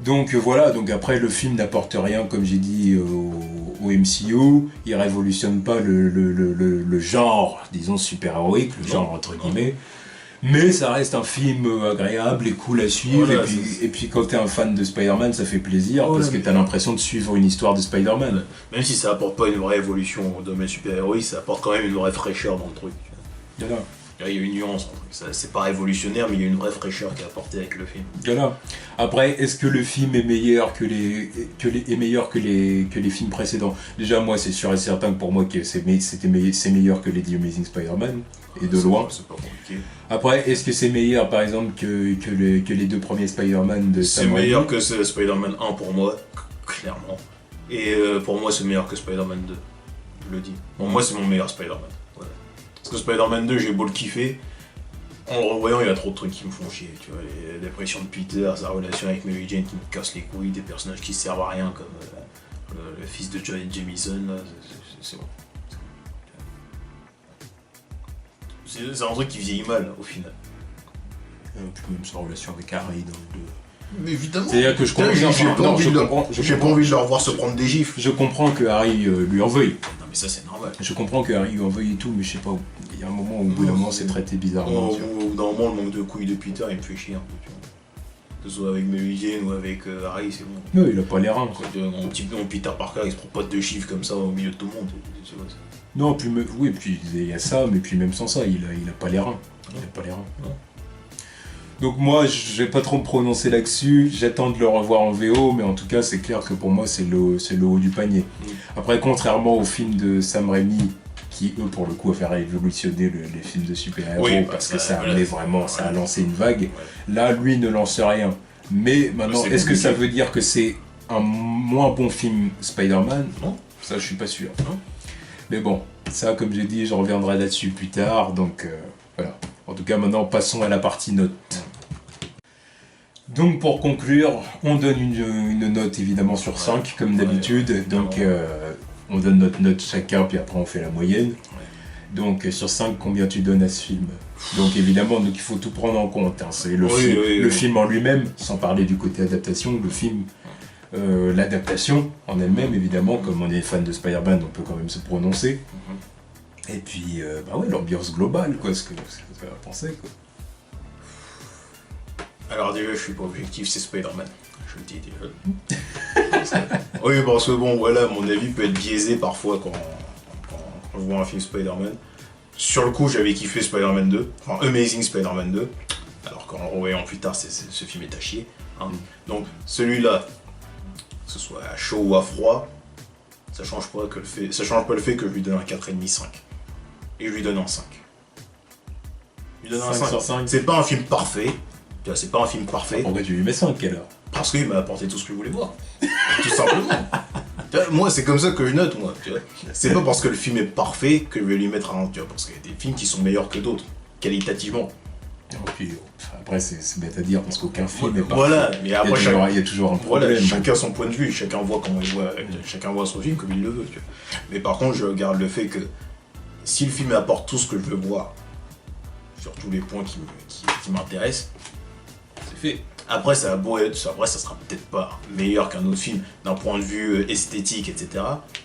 Donc voilà, donc après le film n'apporte rien, comme j'ai dit, au MCU, il révolutionne pas le genre, disons, super-héroïque, le genre entre guillemets, mais ça reste un film agréable et cool à suivre, voilà, et puis quand t'es un fan de Spider-Man, ça fait plaisir, parce que t'as l'impression de suivre une histoire de Spider-Man. Même si ça apporte pas une vraie évolution au domaine super-héroïque, ça apporte quand même une vraie fraîcheur dans le truc. Voilà. Il y a une nuance, c'est pas révolutionnaire, mais il y a une vraie fraîcheur qui est apportée avec le film. Voilà. Après, est-ce que le film est meilleur que les films précédents ? Déjà, moi, c'est sûr et certain que pour moi, c'est meilleur que les The Amazing Spider-Man, et de loin. C'est pas compliqué. Après, est-ce que c'est meilleur, par exemple, que les deux premiers Spider-Man de Sam Raimi ? C'est meilleur que Spider-Man 1 pour moi, clairement. Et pour moi, c'est meilleur que Spider-Man 2. Je le dis. Pour moi, c'est mon meilleur Spider-Man. Parce que Spider-Man 2, j'ai beau le kiffer, en le revoyant, il y a trop de trucs qui me font chier. Tu vois, les dépressions de Peter, sa relation avec Mary Jane qui me casse les couilles, des personnages qui servent à rien comme le fils de Jonah Jameson, là, c'est bon. C'est un truc qui vieillit mal au final. Puis même sa relation avec Harry dans le 2. Mais évidemment. C'est-à-dire que j'ai pas envie de le revoir se prendre des gifles. Je comprends que Harry lui en veuille. Non mais ça c'est normal. Je comprends que Harry lui en veuille et tout, mais je sais pas, il y a un moment où au bout d'un moment c'est traité bizarrement. Au bout d'un moment le manque de couilles de Peter il me fait chier un peu. Que ce soit avec Mary Jane ou avec Harry, c'est bon. Non, il a pas les reins. Mon Peter Parker il se prend pas de chiffres comme ça au milieu de tout le monde. Tu vois, ça. Non, puis il y a ça, mais puis même sans ça, il a pas les reins. Il a pas les reins. Non. Donc moi, je vais pas trop me prononcer là-dessus, j'attends de le revoir en VO, mais en tout cas, c'est clair que pour moi, c'est le haut du panier. Après, contrairement aux films de Sam Raimi, qui, eux, pour le coup, a fait révolutionner les films de super-héros, parce que ça amenait vraiment, ça a lancé une vague, là, lui, ne lance rien. Mais maintenant, est-ce que ça veut dire que c'est un moins bon film Spider-Man ? Non. Ça, je suis pas sûr. Non. Mais bon, ça, comme j'ai dit, je reviendrai là-dessus plus tard, donc voilà. En tout cas, maintenant, passons à la partie note. Donc, pour conclure, on donne une note, évidemment, sur 5, comme d'habitude. Donc, on donne notre note chacun, puis après, on fait la moyenne. Donc sur 5, combien tu donnes à ce film? Donc évidemment, donc, il faut tout prendre en compte. Hein. C'est le, le film en lui-même, sans parler du côté adaptation, le film, l'adaptation en elle-même, évidemment, comme on est fan de Spider-Man, on peut quand même se prononcer. Et puis, bah ouais, l'ambiance globale, quoi, ce que tu as pensé, quoi. Alors déjà, je suis pas objectif, c'est Spider-Man. Je le dis déjà. Oui, parce que bon, voilà, mon avis peut être biaisé parfois quand je vois un film Spider-Man. Sur le coup, j'avais kiffé Spider-Man 2, enfin Amazing Spider-Man 2, alors qu'en le revoyant plus tard, ce film est à chier. Hein. Donc celui-là, que ce soit à chaud ou à froid, ça change pas le fait que je lui donne un 4,5-5. Et je lui donne un 5. Je lui donne un 5 sur 5. C'est pas un film parfait. C'est pas un film parfait. Pourquoi tu lui mets 5 alors? Parce qu'il m'a apporté tout ce que je voulais voir. Tout simplement. Moi, c'est comme ça que je note, moi. C'est pas parce que le film est parfait que je vais lui mettre un. Parce qu'il y a des films qui sont meilleurs que d'autres, qualitativement. Et puis, après, c'est bête à dire parce qu'aucun film est parfait. Voilà, mais après, il y a toujours un problème. Voilà, chacun son point de vue, chacun voit comment il voit, chacun voit son film comme il le veut. Mais par contre, je regarde le fait que si le film apporte tout ce que je veux voir, sur tous les points qui m'intéressent, c'est fait. Après, ça sera peut-être pas meilleur qu'un autre film d'un point de vue esthétique, etc.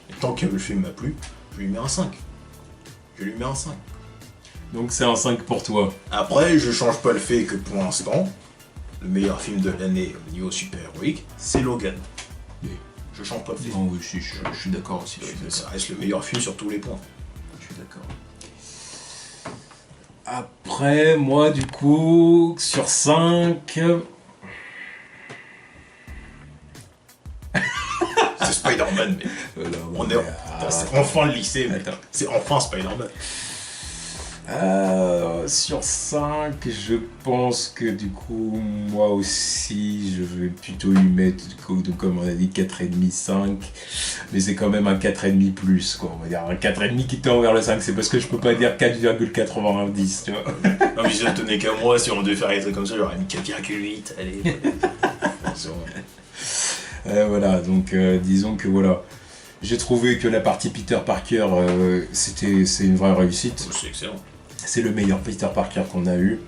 Mais tant que le film m'a plu, je lui mets un 5. Donc c'est un 5 pour toi. Après, je change pas le fait que pour l'instant, le meilleur film de l'année au niveau super-héroïque, c'est Logan. Oui. Je change pas le fait. Non, oui, je suis d'accord aussi. Ça reste le meilleur film sur tous les points. Je suis d'accord. Après, moi, du coup, sur 5... C'est Spider-Man, mais c'est enfin le lycée, mais c'est enfin Spider-Man. Sur 5, je pense que du coup, moi aussi, je vais plutôt lui mettre, comme on a dit, 4,5, 5. Mais c'est quand même un 4,5 plus, quoi. On va dire un 4,5 qui tend vers le 5. C'est parce que je peux pas dire 4,90, tu vois. Non, mais si ça tenait qu'à moi, si on devait faire des trucs comme ça, j'aurais mis 4,8. Allez. Voilà, donc disons que voilà. J'ai trouvé que la partie Peter Parker, c'est une vraie réussite. C'est excellent. C'est le meilleur Peter Parker qu'on a eu.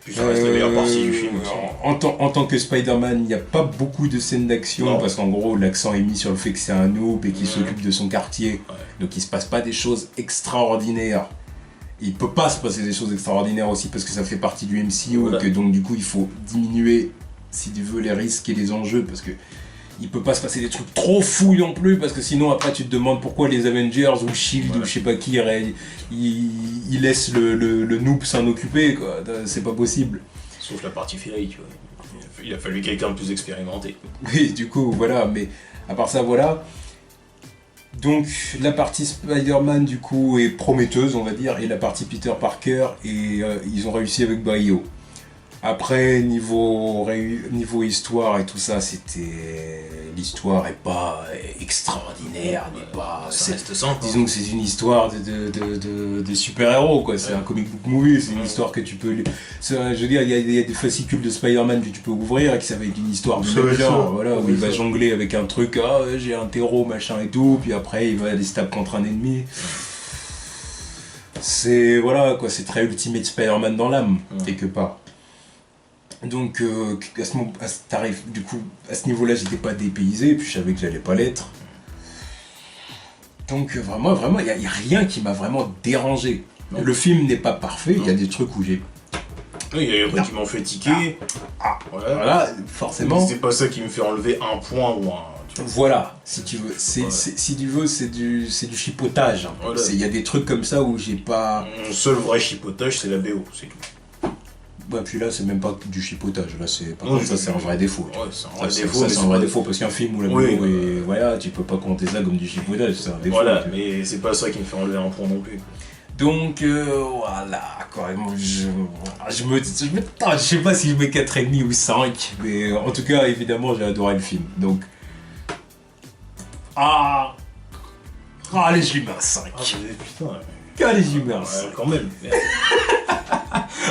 Puis ça reste la meilleure partie du film aussi. En tant que Spider-Man, il n'y a pas beaucoup de scènes d'action parce qu'en gros, l'accent est mis sur le fait que c'est un noob et qu'il s'occupe de son quartier. Ouais. Donc il se passe pas des choses extraordinaires. Il peut pas se passer des choses extraordinaires aussi parce que ça fait partie du MCU, voilà. Que donc du coup il faut diminuer, si tu veux, les risques et les enjeux parce que il peut pas se passer des trucs trop fous non plus parce que sinon après tu te demandes pourquoi les Avengers ou Shield ou je sais pas qui ils laissent le noob s'en occuper, quoi. C'est pas possible. Sauf la partie Fury, tu vois. Il a fallu quelqu'un de plus expérimenté. Oui, du coup, voilà, mais à part ça, voilà. Donc la partie Spider-Man du coup est prometteuse, on va dire, et la partie Peter Parker, et ils ont réussi avec brio. Après, niveau histoire et tout ça, l'histoire est pas extraordinaire, n'est pas. Ça reste simple. Disons que c'est une histoire de super-héros, quoi. C'est un comic book movie, c'est une histoire que tu peux. Je veux dire, il y a des fascicules de Spider-Man que tu peux ouvrir et qui ça va être une histoire de même genre, voilà, où il va jongler avec un truc, j'ai un terreau, machin et tout, puis après il va aller se taper contre un ennemi. C'est voilà quoi, c'est très Ultimate Spider-Man dans l'âme, quelque part. Donc à ce niveau-là, j'étais pas dépaysé, puis je savais que j'allais pas l'être. Donc vraiment, il y a rien qui m'a vraiment dérangé. Non. Le film n'est pas parfait, il y a des trucs où j'ai... Oui, il y a des trucs qui m'ont fait tiquer. Voilà, forcément. C'est pas ça qui me fait enlever un point ou un... Voilà, si tu veux, c'est du chipotage. Hein. Voilà. Il y a des trucs comme ça où j'ai pas... Mon seul vrai chipotage, c'est la BO, c'est tout. Ouais, puis là, c'est même pas du chipotage. Là, par contre, ça, c'est un vrai défaut. Ouais, c'est un vrai défaut. C'est un vrai défaut parce qu'un film où la BO est... Voilà, tu peux pas compter ça comme du chipotage, c'est un défaut. Voilà, mais c'est pas ça qui me fait enlever un point non plus. Donc, voilà, quoi. Je sais pas si je mets 4,5 ou 5, mais en tout cas, évidemment, j'ai adoré le film. Donc... allez, je lui mets un 5. Putain. Allez, je lui mets un 5. Quand même.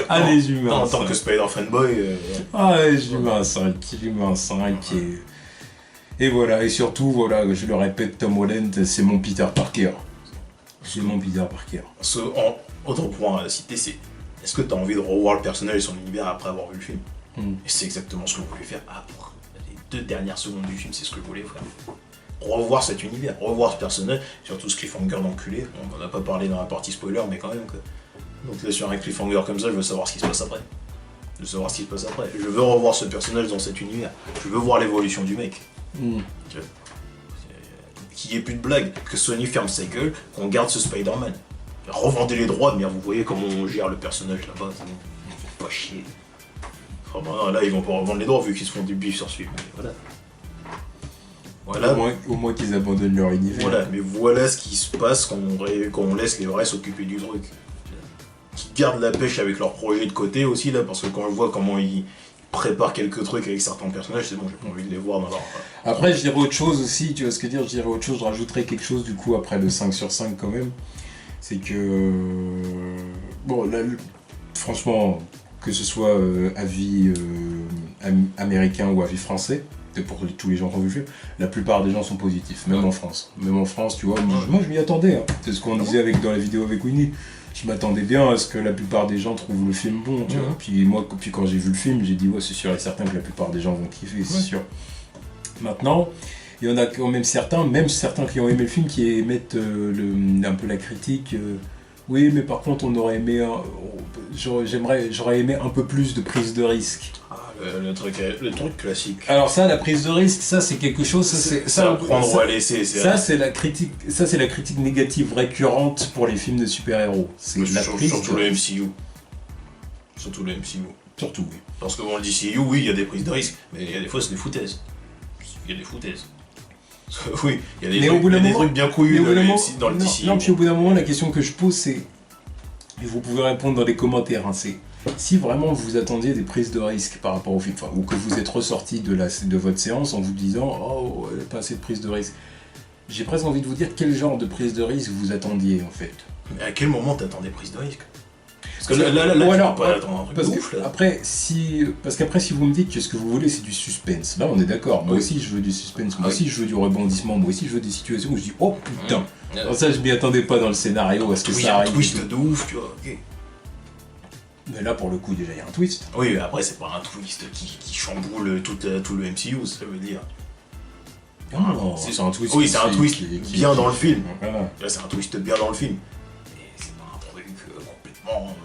Allez, je lui mets un 5. En tant que Spider fanboy. Allez, je lui mets un 5. Je lui mets un 5. Et voilà, et surtout, voilà, je le répète, Tom Holland, c'est mon Peter Parker. C'est mon Peter Parker. Autre point à citer, c'est est-ce que tu as envie de revoir le personnage et son univers après avoir vu le film? Et c'est exactement ce que vous voulez faire. Pour les 2 dernières secondes du film, c'est ce que je voulais faire. Revoir cet univers, revoir ce personnage, surtout ce cliffhanger d'enculé. On n'en a pas parlé dans la partie spoiler, mais quand même. Donc là, sur un cliffhanger comme ça, je veux savoir ce qui se passe après. Je veux revoir ce personnage dans cet univers. Je veux voir l'évolution du mec. Qu'il n'y ait plus de blague, que Sony ferme sa gueule, qu'on garde ce Spider-Man. Revendez les droits, mais vous voyez comment on gère le personnage là-bas. Pas chier. Enfin, bon, là, ils vont pas revendre les droits vu qu'ils se font du bif sur ce film. Voilà. Au moins qu'ils abandonnent leur univers. Voilà, mais voilà ce qui se passe quand on laisse les vrais s'occuper du truc. Qui gardent la pêche avec leurs projets de côté aussi, là, parce que quand je vois comment ils préparent quelques trucs avec certains personnages, c'est bon, j'ai pas envie de les voir dans leur... Après, je dirais autre chose aussi, tu vois ce que je veux dire, je dirais autre chose, je rajouterais quelque chose du coup après le 5 sur 5 quand même. C'est que... Bon, là, franchement, que ce soit avis américain ou avis français, pour tous les gens qui ont vu le film, la plupart des gens sont positifs, même en France. Même en France, tu vois, moi je m'y attendais. Hein. C'est ce qu'on disait dans la vidéo avec Winnie. Je m'attendais bien à ce que la plupart des gens trouvent le film bon, tu vois. Puis moi, quand j'ai vu le film, j'ai dit, ouais, c'est sûr et certain que la plupart des gens vont kiffer, c'est sûr. Maintenant, il y en a quand même certains qui ont aimé le film, qui émettent un peu la critique. Oui, mais par contre, on aurait aimé, j'aurais aimé un peu plus de prise de risque. Le truc classique. Alors ça, la prise de risque, ça c'est quelque chose, ça à prendre ou à laisser. C'est la critique négative récurrente pour les films de super-héros. Surtout le MCU. Surtout, oui. Parce que bon, le DCU, oui, il y a des prises de risque, mais il y a des fois c'est des foutaises. Oui, il y a des trucs bien couillus dans le DCU. Non, puis au bout d'un moment, la question que je pose, c'est, et vous pouvez répondre dans les commentaires, hein, c'est si vraiment vous attendiez des prises de risque par rapport au film, ou que vous êtes ressorti de votre séance en vous disant oh, pas assez de prise de risque, j'ai presque envie de vous dire quel genre de prise de risque vous attendiez en fait. Mais à quel moment t'attendais prise de risque? Parce que là, tu peux pas attendre un truc de ouf, là. Parce qu'après, si vous me dites que ce que vous voulez, c'est du suspense, là on est d'accord. Moi aussi, je veux du suspense. Moi aussi, je veux du rebondissement. Moi aussi, je veux des situations où je dis oh putain. Alors ça, je m'y attendais pas dans le scénario. Est-ce que ça arrive? Un twist de ouf, tu vois. Okay. Mais là, pour le coup, déjà, il y a un twist. Oui, mais après, c'est pas un twist qui chamboule tout le MCU, ça veut dire. Non, c'est un twist. Oui, c'est un twist bien dans le film. Voilà. Là, c'est un twist bien dans le film. Mais c'est pas un truc complètement.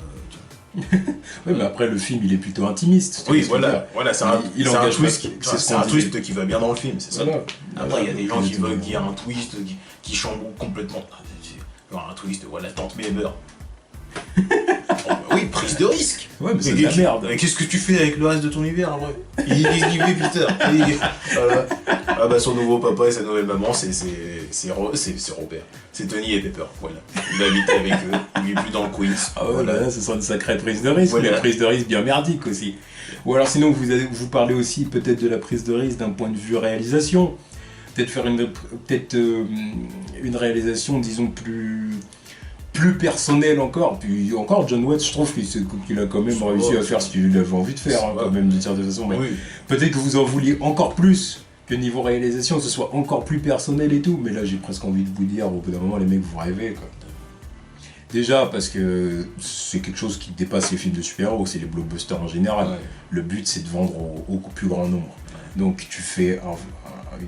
Oui, mais après, le film, il est plutôt intimiste. Oui, voilà, c'est un twist qui va bien dans le film, c'est ça. Voilà. Après, il y a des gens qui veulent qu'il y ait un twist qui chamboule complètement. Genre un twist, voilà, Tante May meurt. Oui, prise de risque. Ouais, mais c'est de la merde. Qu'est-ce que tu fais avec le reste de ton univers, en vrai? Il est Peter. Ah bah son nouveau papa et sa nouvelle maman, c'est Robert. C'est Tony et Pepper, voilà. Il habite avec eux, il est plus dans le Queens. Ah voilà, ce sera une sacrée prise de risque, voilà. Mais une prise de risque bien merdique aussi. Ou alors sinon, vous parlez aussi peut-être de la prise de risque d'un point de vue réalisation. Peut-être faire une réalisation, disons, plus personnel encore. Puis encore, John Watts, je trouve qu'il a quand même réussi à faire ce qu'il avait envie de faire, quand même, d'une certaine façon. Mais oui. Peut-être que vous en vouliez encore plus, que niveau réalisation, que ce soit encore plus personnel et tout. Mais là, j'ai presque envie de vous dire, au bout d'un moment, les mecs, vous rêvez, quoi. Déjà, parce que c'est quelque chose qui dépasse les films de super-héros, c'est les blockbusters en général. Ouais. Le but, c'est de vendre au plus grand nombre. Donc, tu fais...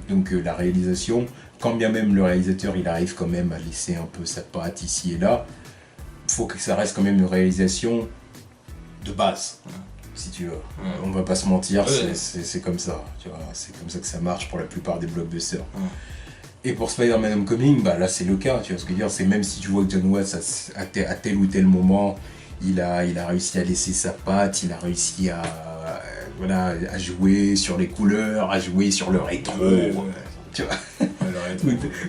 Donc, la réalisation... Quand bien même le réalisateur, il arrive quand même à laisser un peu sa patte ici et là, il faut que ça reste quand même une réalisation de base, si tu veux. On va pas se mentir, c'est comme ça, tu vois. C'est comme ça que ça marche pour la plupart des blockbusters. Et pour Spider-Man Homecoming, bah là c'est le cas, tu vois ce que je veux dire. C'est même si tu vois que John Watts à tel ou tel moment, il a réussi à laisser sa patte, il a réussi à jouer sur les couleurs, à jouer sur le rétro. Tu vois,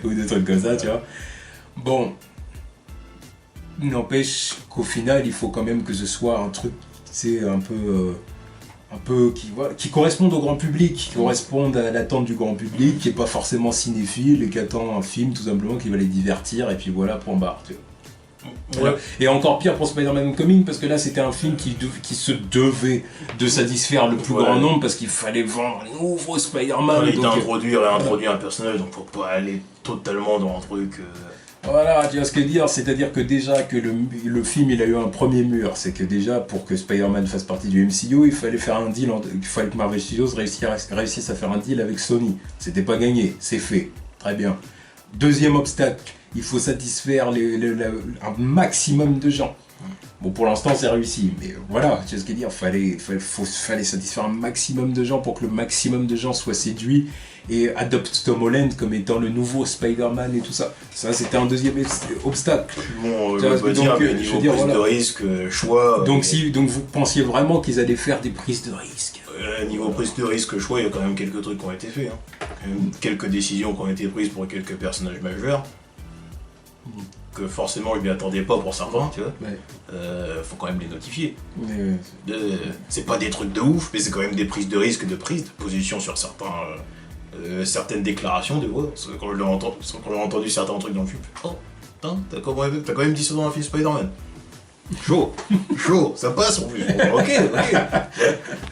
ou des trucs comme ça, tu vois. Bon, n'empêche qu'au final, il faut quand même que ce soit un truc, tu sais, un peu qui corresponde au grand public, qui corresponde à l'attente du grand public, qui n'est pas forcément cinéphile et qui attend un film tout simplement qui va les divertir, et puis voilà, point barre, tu vois. Voilà. Et encore pire pour Spider-Man Homecoming, parce que là c'était un film qui se devait de satisfaire le plus grand nombre, parce qu'il fallait vendre un nouveau Spider-Man. Il t'a introduit et réintroduit un personnage, donc faut pas aller totalement dans un truc. Voilà, tu vois ce que dire, c'est-à-dire que déjà que le film il a eu un premier mur, c'est que déjà pour que Spider-Man fasse partie du MCU, il fallait faire un deal, il fallait que Marvel Studios réussisse à faire un deal avec Sony. C'était pas gagné, c'est fait, très bien. Deuxième obstacle, il faut satisfaire un maximum de gens. Bon, pour l'instant, c'est réussi, mais voilà, tu sais ce que dire, fallait satisfaire un maximum de gens pour que le maximum de gens soient séduits et adoptent Tom Holland comme étant le nouveau Spider-Man et tout ça. Ça, c'était un deuxième obstacle. Bon, Tu vois, je veux dire, mais niveau prise voilà. de risque, choix... Donc vous pensiez vraiment qu'ils allaient faire des prises de risque? Niveau prise de risque, choix, il y a quand même quelques trucs qui ont été faits. Hein. Quand même quelques décisions qui ont été prises pour quelques personnages majeurs. Que forcément je m'y attendais pas pour certains, tu vois. Ouais. Faut quand même les notifier. Mais, C'est pas des trucs de ouf, mais c'est quand même des prises de risque, de prise de position sur certaines déclarations de voix. Quand j'ai entendu certains trucs dans le film, oh, putain, t'as quand même dit ça dans un film Spider-Man. Chaud, chaud, ça passe en plus. Ok.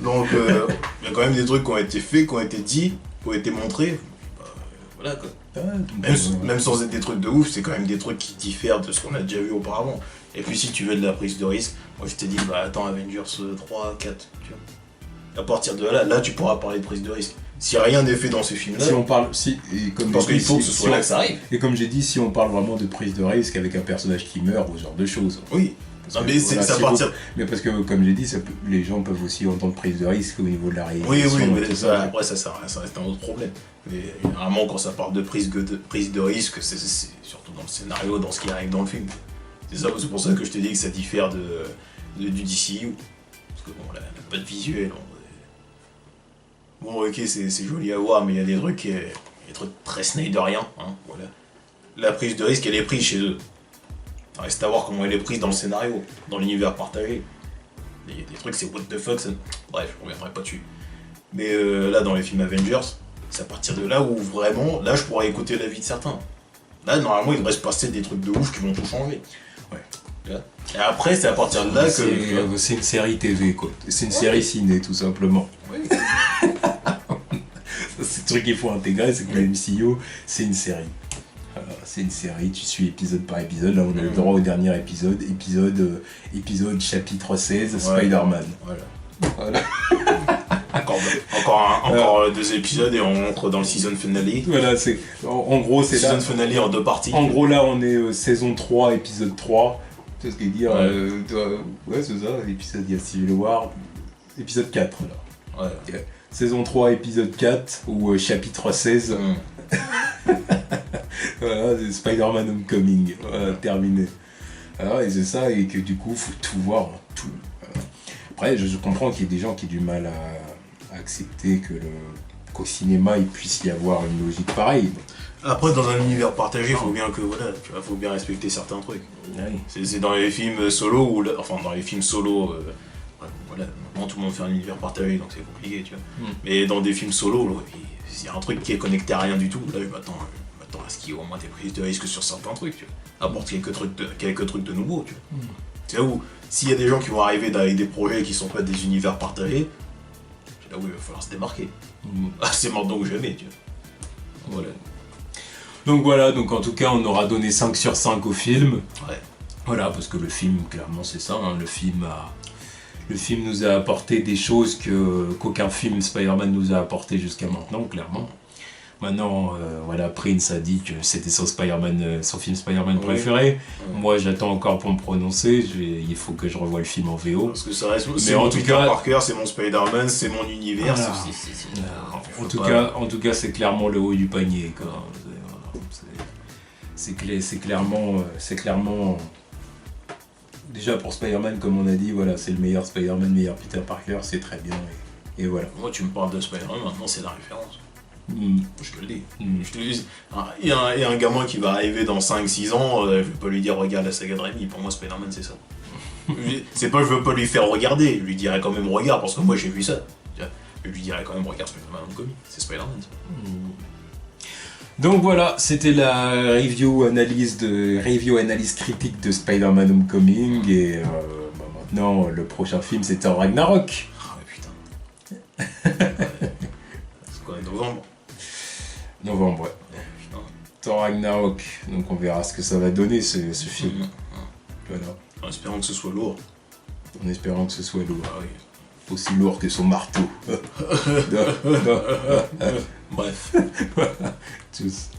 Donc, il y a quand même des trucs qui ont été faits, qui ont été dits, qui ont été montrés. Voilà quoi. Même sans être des trucs de ouf, c'est quand même des trucs qui diffèrent de ce qu'on a déjà vu auparavant. Et puis si tu veux de la prise de risque, moi je t'ai dit, bah attends, Avengers 3, 4, tu vois. À partir de là tu pourras parler de prise de risque. Si rien n'est fait dans ces films-là, si on parle, parce qu'il faut que ce soit là que ça arrive. Et comme j'ai dit, si on parle vraiment de prise de risque avec un personnage qui meurt ou ce genre de choses. Oui. Non, mais c'est à partir. Mais parce que, comme j'ai dit, les gens peuvent aussi entendre prise de risque au niveau de la réalisation. Oui, mais ça, après, ça reste un autre problème. Mais généralement, quand ça parle de prise de risque, c'est surtout dans le scénario, dans ce qui arrive dans le film. C'est pour ça que je te dis que ça diffère du DCU. Parce que bon, là, on n'a pas de visuel. Bon, ok, c'est joli à voir, mais il y a des trucs très Snyderiens. Hein, voilà. La prise de risque, elle est prise chez eux. Reste à voir comment elle est prise dans le scénario, dans l'univers partagé. Il y a des trucs, c'est what the fuck, ça... Bref, je reviendrai pas dessus. Mais là, dans les films Avengers, c'est à partir de là où vraiment, là, je pourrais écouter l'avis de certains. Là, normalement, il devrait se passer des trucs de ouf qui vont tout changer. Ouais. Et après, c'est à partir de là que... C'est une série TV, quoi. C'est une série ciné, tout simplement. Oui. C'est le truc qu'il faut intégrer, c'est que le MCU, c'est une série. C'est une série, tu suis épisode par épisode. Là, on a le droit au dernier épisode chapitre 16, ouais. Spider-Man. Voilà. Encore 2 épisodes et on entre dans le season finale. Voilà, en gros, c'est season là. Season finale en 2 parties. En gros, là, on est saison 3, épisode 3. Tu sais ce qu'il dire ouais, c'est ça, l'épisode, il y a Civil War. Épisode 4, là. Ouais. Okay. Saison 3, épisode 4, ou chapitre 16. Voilà, c'est Spider-Man Homecoming, voilà, terminé. Alors, et c'est ça, et que du coup, faut tout voir, tout. Après, je comprends qu'il y ait des gens qui aient du mal à accepter qu'au cinéma, il puisse y avoir une logique pareille. Après, dans un univers partagé, il faut bien que, voilà, tu vois, faut bien respecter certains trucs. Oui. C'est dans les films solo, dans les films solo, voilà, maintenant tout le monde fait un univers partagé, donc c'est compliqué, tu vois. Mais dans des films solo, s'il y a un truc qui est connecté à rien du tout, là, je m'attends à ce qu'il y ait au moins des prises de risque sur certains trucs, tu vois. Apporte quelques trucs de nouveau, tu vois. C'est là où, s'il y a des gens qui vont arriver avec des projets qui sont pas des univers partagés, c'est là où il va falloir se démarquer. C'est maintenant ou jamais, tu vois. Voilà. Donc en tout cas, on aura donné 5 sur 5 au film. Ouais. Voilà, parce que le film, clairement, c'est ça, hein, le film nous a apporté des choses qu'aucun film Spider-Man nous a apporté jusqu'à maintenant, clairement. Maintenant, voilà, Prince a dit que c'était son film Spider-Man préféré. Moi, j'attends encore pour me prononcer. Il faut que je revoie le film en VO. Parce que ça reste. Mais en tout cas, Parker, c'est mon Spider-Man, c'est mon univers. Voilà. En tout cas, c'est clairement le haut du panier. C'est clairement. Déjà pour Spider-Man, comme on a dit, voilà, c'est le meilleur Spider-Man, meilleur Peter Parker, c'est très bien. Et voilà. Moi, tu me parles de Spider-Man, maintenant c'est la référence. Je te le dis. Je te le dis. Il y a un gamin qui va arriver dans 5-6 ans, je vais pas lui dire regarde la saga de Raimi, pour moi Spider-Man c'est ça. C'est pas je veux pas lui faire regarder, je lui dirais quand même regarde parce que moi j'ai vu ça. Je lui dirais quand même regarde Spider-Man Homecoming, c'est Spider-Man ça. Donc voilà, c'était la review analyse critique de Spider-Man Homecoming et maintenant le prochain film c'est Thor Ragnarok. Ah putain. C'est quoi, novembre, ouais. Thor Ragnarok. Donc on verra ce que ça va donner ce film. Voilà. En espérant que ce soit lourd. En espérant que ce soit lourd. Ah oui. Aussi lourd que son marteau. Bref. Tchuss.